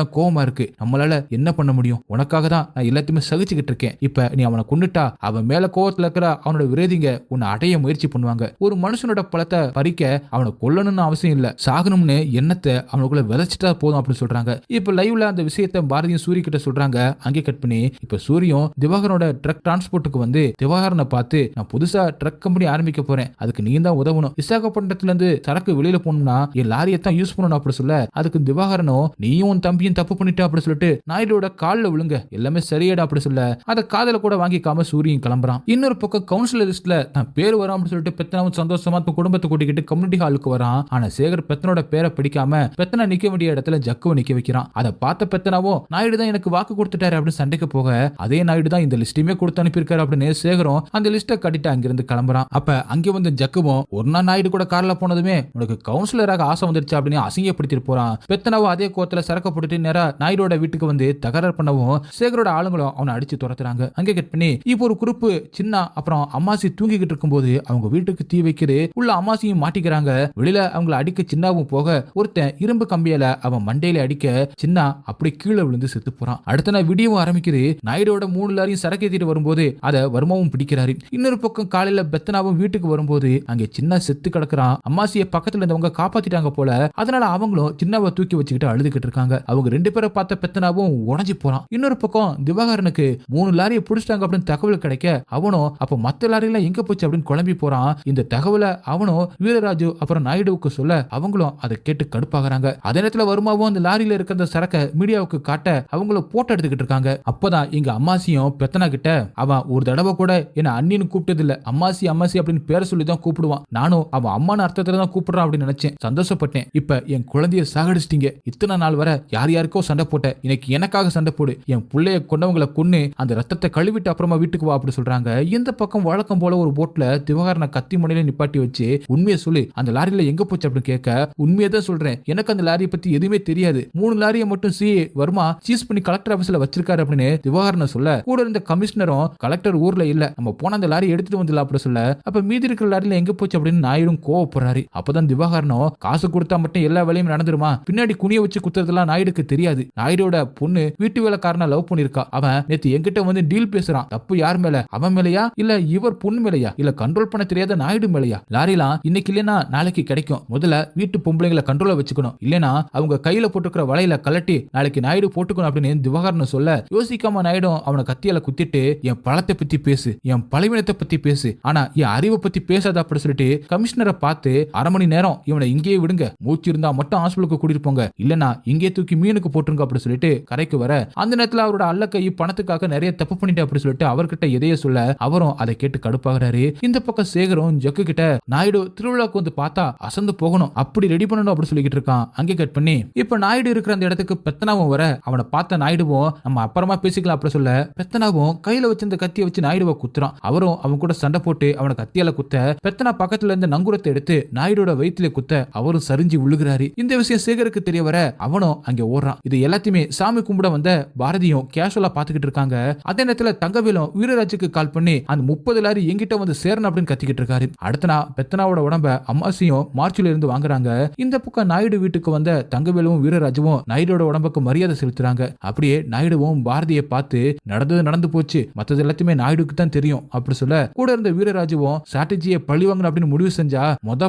Speaker 1: தான் கோவமா இருக்கு, நம்மளால என்ன பண்ண முடியும், உனக்காக தான் நான் எல்லாத்தையுமே சகிச்சுக்கிட்டு இருக்கேன், இப்ப நீ அவனை கொண்டுட்டா அவன் மேல கோவத்துல இருக்கிற அவனோட விரோதிங்க உன்னை அடைய முயற்சி பண்ணுவாங்க, ஒரு மனுஷனோட பலத்தை பறிக்க அவனை கொல்லணும்னு அவசியம் இல்ல, சாகணும்னு எண்ணத்தை அவனுக்குள்ள விதைச்சிட்டா போதும் அப்படின்னு சொல்றாங்க. இப்ப லைவ்ல அந்த விஷயத்தை பாரதியும் சூரிய கிட்ட சொல்றாங்க. அங்கே கட் பண்ணி இப்ப சூரியம் திவாகரனோட ட்ரக் டிரான்ஸ்போர்ட்டுக்கு வந்து திவாகரனை பார்த்து நான் புதுசா ட்ரக் கம்பெனி ஆரம்பிக்க போறேன், அதுக்கு நீ தான் உதவணும், விசாகப்பட்டினத்துல இருந்து சரக்கு வெளியில போகணும்னா என் லாரியை தான் யூஸ் பண்ணணும் அப்படி சொல்ல அதுக்கு திவாகரனும் நீயும் உன் தம்பியும் தப்பு பண்ணிட்டு அப்படி சொல்லிட்டு நாயுடோட காலில் விழுங்க எல்லாமே சரியாடா அப்படி சொல்ல அதை காதல கூட வாங்கிக்காம சூரியன் கிளம்புறான். இன்னொரு பக்கம் கவுன்சிலர் லிஸ்ட்ல தான் பேர் வரும் அப்படின்னு சொல்லிட்டு பெத்தனாவும் சந்தோஷமா குடும்பத்தை கூட்டிக்கிட்டு கம்யூனிட்டி ஹாலுக்கு வரான். ஆனா சேகர் பெத்தனோட பேரை பிடிக்காம பெத்தனா நிக்க வேண்டிய இடத்துல ஜக்குவை நிக்க வைக்கிறான். அதை பார்த்த பெத்தனாவும் நாயுடு தான் எனக்கு வாக்கு கொடுத்துட்டாரு அப்படின்னு சண்டைக்கு போக அதே நாயுடு தான் இந்த லிஸ்டையுமே கொடுத்து அனுப்பியிருக்காரு அப்படின்னு சேகரும் அந்த லிஸ்ட்டை கட்டிட்டு அங்கிருந்து கிளம்புறான். அப்ப அங்கே வந்து ஜக்குவும் ஒரு நாள் நாயுடு கூட கார்ல போனதுமே உனக்கு கவுன்சிலராக ஆசை வந்துருச்சு அப்படின்னு அசிங்கப்படுத்திட்டு போறான். பெத்தனாவும் அதே கோத்துல சரக்க போட்டுட்டு நேரா நாயுடோட வீட்டுக்கு வந்து தகராறு பண்ணவும் சேகரோட ஆளுங்களும் அவனை அடிச்சு துரத்துறாங்க. அங்கே கட் பண்ணி இப்போ ஒரு குரூப் சின்ன அப்புறம் அம்மாசி தூங்கிக்கிட்டு இருக்கும்போது அவங்க வீட்டுக்கு தீ வைக்கிறது உள்ள அம்மாசியும் மாட்டிக்கிறாங்க. வெளியில அவங்களை அடிக்க சின்னாவும் போக ஒருத்தன் இரும்பு கம்பியால அவன் மண்டையில அடிக்க சின்ன அப்படி கீழே விழுந்து செத்து போறான். அடுத்த நாள் விடியவும் ஆரம்பிக்குது. நாயுடோட 3 லாரியும் சரக்கு ஏத்திட்டு வரும்போது அதை வர்மாவும் பிடிக்கிறாரு. இன்னொரு பக்கம் காலையில பெத்தனாவும் வீட்டுக்கு வரும்போது அங்கே சின்ன செத்து கிடக்குறான். அம்மாசியை பக்கத்துல இருந்தவங்க காப்பாத்திட்டாங்க போல, அதனால அவங்களும் சின்னவை தூக்கி வச்சுக்கிட்டு அழுதுகிட்டு இருக்காங்க. அவங்க 2 பேரை பார்த்த பெத்தனாவும் உடஞ்சி போறான். இன்னொரு பக்கம் திவாகரனுக்கு 3 லாரியை பிடிச்சிட்டாங்க அப்படின்னு தகவல் கிடைக்க அவனும் அப்ப மத்த லாரியெல்லாம் எங்க போச்சு அப்படின்னு குழம்பி போறான். இந்த தகவலை அவனும் வீரராஜு அப்புறம் நாயுடுவுக்கு சொல்ல அவங்களும் அதை கேட்டு கடுப்பாகிறாங்க. அதே நேரத்துல வருமாவும் அந்த லாரியில இருக்க அந்த சரக்க மீடியாவுக்கு காட்ட அவங்களும் போட்டோ எடுத்துக்கிட்டு இருக்காங்க. அப்பதான் இங்க அம்மாசியும் பெத்தனா கிட்ட அவன் ஒரு தடவை கூட என்ன அண்ணின்னு கூப்பிட்டது இல்ல, அம்மாசி அம்மாசி அப்படின்னு பேரை சொல்லி தான் கூப்பிடுவான், நானும் அவன் அம்மான அர்த்தத்துல தான் கூப்பிடுறான் அப்படின்னு நினைச்சேன், சந்தோஷப்பட்டேன். இப்ப என் குழந்தைய சாகடிச்சிட்டீங்க, இத்தனை நாள் வர யார் யாருக்கோ சண்டை போட்ட, இன்னைக்கு எனக்காக சண்டை போடு, என் பிள்ளைய கொண்டவங்களை கொன்னு அந்த ரத்தத்தை கழுவிட்டு அப்புறமா வீட்டுக்கு வா அப்படி சொல்றாங்க. இந்த பக்கம் வழக்கம் போல ஒரு போட்ல திவாகரனை கத்தி முனையில நிப்பாட்டி வச்சு உண்மையை சொல்லி அந்த லாரியில எங்க போச்சு அப்படின்னு கேட்க உண்மையை தான் சொல்றேன், எனக்கு அந்த லாரியை பத்தி எதுவுமே தெரியாது, 3 லாரியை மட்டும் வர்மா சீஸ் பண்ணி கலெக்டர் ஆபீஸ்ல வச்சிருக்காரு அப்படின்னு திவாகரனை சொல்ல கூட இருந்த கமிஷனரும் கலெக்டர் ஊர்ல இல்ல, நம்ம போன அந்த லாரி எடுத்துட்டு வந்துடலாம் அப்படி சொல்ல அப்ப மீதி இருக்கிற லாரியில எங்க போச்சு அப்படின்னு நாயுடும் கோவப்படுறாரு. அப்பதான் திவாகரனும் காசு கொடுத்தா மட்டும் எல்லா வேலையும் நடந்துருமா, பின்னாடி குனிய வச்சு குத்துறதுலாம் நாயுடுக்கு தெரியாது, நாயுடோட பொண்ணு வீட்டு வேலைக்காரனை லவ் பண்ணிருக்கா, அவன் நேத்து என்கிட்ட வந்து டீல் பேசுறான், தப்பு யார் மேல, அவன் மேலையா இல்ல இவர் பொண்ணு மேலையா இல்ல கண்ட்ரோல் பண்ண தெரியாத நாயுடு மேலையா, லாரிலாம் இன்னைக்கு இல்லைன்னா நாளைக்கு கிடைக்கும், முதல்ல வீட்டு பொம்பளைங்களை கண்ட்ரோல வச்சுக்கணும், இல்லைன்னா அவங்க கையில போட்டுக்கிற வலையில கலட்டி நாளைக்கு நாயுடு போட்டுக்கணும் அப்படின்னு திவாகரன் சொல்ல யோசிக்காம நாயுடும் அவனை கத்தியால குத்திட்டு என் பழத்தை பத்தி பேசு, என் பழவினத்தை பத்தி பேசு, ஆனா என் அறிவை பத்தி பேசாத அப்படி சொல்லிட்டு கமிஷனரை பார்த்து 1/2 மணி நேரம் இவனை இங்கேயே விடுங்க, மூச்சு இருந்தா மட்டும் ஹாஸ்பிட்டலுக்கு கூட்டிட்டு போங்க, இல்லனா இங்கே தூக்கி மீனுக்கு போட்டுருங்க அப்படி சொல்லிட்டு கரைக்கு வர அந்த நேரத்துல அவரோட அல்ல கை பணத்துக்காக நிறைய தப்பு பண்ணிட்டு அப்படி சொல்லிட்டு அவர்கிட்ட எதைய சொல்ல அவரும் அதை கேட்டு கடுப்பாகிறாரு. இந்த பக்கம் சேகரும் ஜக்கு கிட்ட நாயுடு திருவிழாக்கு வந்து பார்த்தா அசந்து போகணும், அப்படி ரெடி பண்ணணும் அப்படி சொல்லிக்கிட்டு இருக்கான். அங்கே கட் பண்ணி இப்ப நாயுடு இருக்கிற அந்த இடத்துக்கு பெத்தனாவும் வர அவனை பார்த்த நாயுடுவும் நம்ம அப்புறமா பேசிக்கலாம் அப்படி சொல்ல பெத்தனாவும் கையில வச்சிருந்த கத்தியை வச்சு நாயுடுவை குத்துறான். அவரும் அவன் கூட சண்டை போட்டு அவனை கத்தியால குத்த பெத்தனா பக்கத்துல இருந்த நங்குரத்தை எடுத்து நாயுடோட வயிற்றுல குத்த அவரும் சரிஞ்சு விழுகிறாரு. இந்த விஷயம் சேகருக்கு தெரிய வர அவனும் அங்க ஓடுறான். இது எல்லாத்தையுமே சாமி கும்பிட வந்த பாரதியும் கேஷுவலா பாத்துக்கிட்டு இருக்காங்க. அதே நேரத்துல தங்கவேலும் வீரராஜுக்கு கால் பண்ணி அந்த 30 லாரி எங்கிட்ட வந்து சேரணும் அப்படின்னு கத்திக்கிட்டு இருக்காரு. அடுத்த நாள் பெத்தனாவோட உடம்ப அம்மாசியும் மார்ச்சில இருந்து வாங்குறாங்க. இந்த பக்கம் நாயுடு வீட்டுக்கு வந்த தங்கவேலும் வீரராஜுவும் நாயுடோட உடம்புக்கு மரியாதை செலுத்துறாங்க. அப்படியே நாயுடுவும் பாரதியை பார்த்து நடந்தது நடந்து போச்சு, மத்தது எல்லாத்தையுமே நாயுடுக்கு தான் தெரியும் அப்படி சொல்ல கூட இருந்த வீரராஜுவும் ஸ்ட்ராட்டஜியை பழி வாங்கணும் அப்படின்னு முடிவு செஞ்சா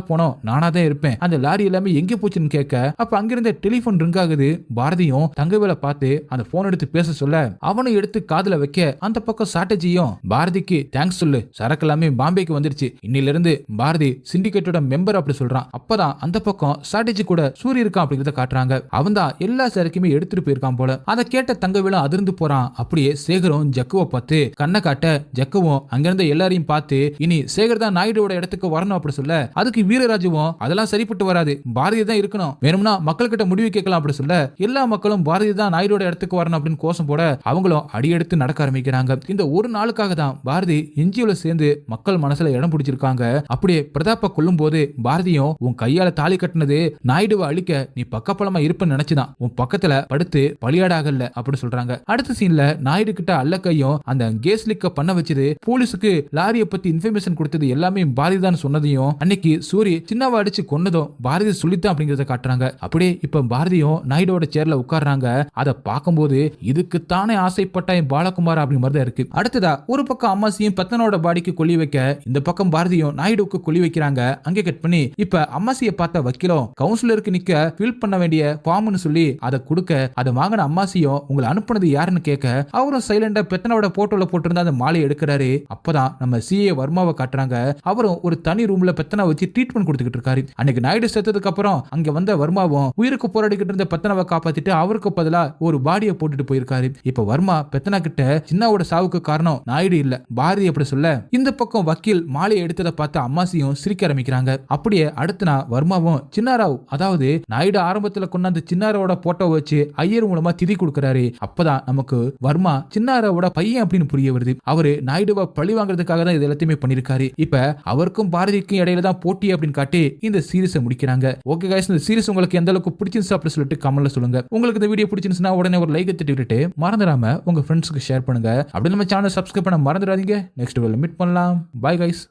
Speaker 1: போனோம் நானா தான் இருப்பேன், அந்த லாரி எல்லாமே எங்க போச்சுன்னு கேட்க அப்ப அங்கிருந்த டெலிபோன் ரிங் ஆகுது. பாரதியும் தங்கவேலை பார்த்து அந்த போன் எடுத்து பேச சொல்ல அவனும் எடுத்து காதுல வைக்க அந்த பக்கம் ஸ்ட்ராட்டஜியும் பாரதிக்கு தேங்க்ஸ் சொல்லு, சரக்கு எல்லாமே பாம்பேக்கு வந்துருச்சு, இன்னில இருந்து பாரதி சிண்டிகேட்டோட மெம்பர் அப்படி சொல்றான். அப்பதான் அந்த பக்கம் ஸ்ட்ராட்டஜி கூட சூரிய இருக்கான் அப்படிங்கறத காட்டுறாங்க. அவன் தான் எல்லா சரக்குமே எடுத்துட்டு போயிருக்கான் போல. அதை கேட்ட தங்கவேலும் அதிர்ந்து போறான். அப்படியே சேகரும் ஜக்குவை பார்த்து கண்ணை காட்ட ஜக்குவும் அங்கிருந்த எல்லாரையும் பார்த்து இனி சேகர் தான் நாயுடுவோட இடத்துக்கு வரணும் அப்படி சொல்ல அதுக்கு வீரராஜுவும் அதெல்லாம் சரிப்பட்டு வராது, பாரதி பாரதி தான் இருக்கணும், வேணும்னா மக்கள் கிட்ட முடிவு கேட்கலாம் அப்படி சொல்ல எல்லா மக்களும் பாரதி தான் நாயுடோட இடத்துக்கு வரணும் அப்படின்னு கோஷம் போட அவங்களும் அடியெடுத்து நடக்க ஆரம்பிக்கிறாங்க. இந்த ஒரு நாளுக்காக தான் பாரதி என்ஜிஓல சேர்ந்து மக்கள் மனசுல இடம் பிடிச்சிருக்காங்க. அப்படியே பிரதாப்ப கொல்லும் போது பாரதியும் உன் கையால தாலி கட்டினது நாயுடுவை அழிக்க நீ பக்கப்பலமா இருப்பன்னு நினைச்சுதான் உன் பக்கத்துல படுத்து பலியாடாகல அப்படின்னு சொல்றாங்க. அடுத்த சீன்ல நாயுடு கிட்ட அல்லக்கையும் அந்த கேஸ் லீக்க பண்ண வச்சது, போலீஸுக்கு லாரியை பத்தி இன்ஃபர்மேஷன் கொடுத்தது எல்லாமே பாரதி தான் சொன்னதையும், அன்னைக்கு சூரி சின்னவா அடிச்சு கொன்னதும் பாரதி சொல்லித்தான் அப்படிங்கறத காட்டுறாங்க. அப்படியே இப்ப பாரதியும் நாயுடோட சேர்ல உட்கார்றாங்க. அதை பார்க்கும்போது இதுக்கு தானே ஆசைப்பட்ட பாலகுமார் அப்படி மாதிரி தான் இருக்கு. அடுத்ததா ஒரு பக்கம் அம்மாசியும் பெத்தனோட பாடிக்கு கொல்லி வைக்க, இந்த பக்கம் பாரதியும் நாயுடுக்கு கொல்லி வைக்கிறாங்க. அங்கே கட் பண்ணி இப்ப அம்மாசியை பார்த்த வக்கீலும் கவுன்சிலருக்கு நிக்க ஃபில் பண்ண வேண்டிய ஃபார்ம்னு சொல்லி அதை கொடுக்க, அதை வாங்கின அம்மாசியும் உங்களை அனுப்புனது யாருன்னு கேட்க, அவரும் சைலண்டா பெத்தனோட போட்டோல போட்டிருந்த அந்த மாலையை எடுக்கிறாரு. அப்பதான் நம்ம சிஏ வர்மாவை காட்டுறாங்க. அவரும் ஒரு தனி ரூம்ல பெத்தனை வச்சு ட்ரீட்மெண்ட் கொடுத்துக்கிட்டு இருக்காரு. அன்னைக்கு நாயுடு செத்ததுக்கு அப்புறம் அங்க வந்த வர்மாவும் உயிருக்கு போராடிக்கிட்டு இருந்த பெத்தனவை காப்பாத்திட்டு அவருக்கு பதிலா ஒரு பாடியை போட்டுட்டு போயிருக்காரு. இப்ப வர்மா பெத்தனா கிட்ட சின்னாவோட சாவுக்கு காரணம் நாயுடு இல்ல பாரதி அப்படி சொல்ல, இந்த பக்கம் வக்கீல் மாலையை எடுத்ததை பார்த்து அம்மாசியும் சிரிக்க ஆரம்பிக்கிறாங்க. அப்படியே அடுத்த நாள் வர்மாவும் சின்னாராவ், அதாவது நாயுடு ஆரம்பத்துல கொண்டாந்து சின்னாரோட போட்டோ வச்சு ஐயர் மூலமா திதி கொடுக்கிறாரு. அப்பதான் நமக்கு வர்மா சின்னாராவோட பையன் அப்படின்னு புரிய வருது. அவரு நாயுடுவை பழி வாங்குறதுக்காக தான் இது எல்லாத்தையுமே பண்ணிருக்காரு. இப்ப அவருக்கும் பாரதிக்கும் இடையில தான் போட்டி அப்படின்னு காட்டி இந்த சீரிஸை முடிக்கிறாங்க. ஓகே गाइस, இந்த சீரிஸ் உங்களுக்கு எந்த அளவுக்கு பிடிச்சிருந்துச்சு அப்படி சொல்லிட்டு கமெண்ட்ல சொல்லுங்க. உங்களுக்கு இந்த வீடியோ பிடிச்சிருந்துச்சுன்னா உடனே ஒரு லைக் தட்டி விட்டுட்டு மறந்துடாம உங்க ஃப்ரெண்ட்ஸ்க்கு ஷேர் பண்ணுங்க. அப்படி நம்ம சேனல் சப்ஸ்கிரைப் பண்ண மறந்துடாதீங்க. நெக்ஸ்ட் வீடியோல மீட் பண்ணலாம். By guys.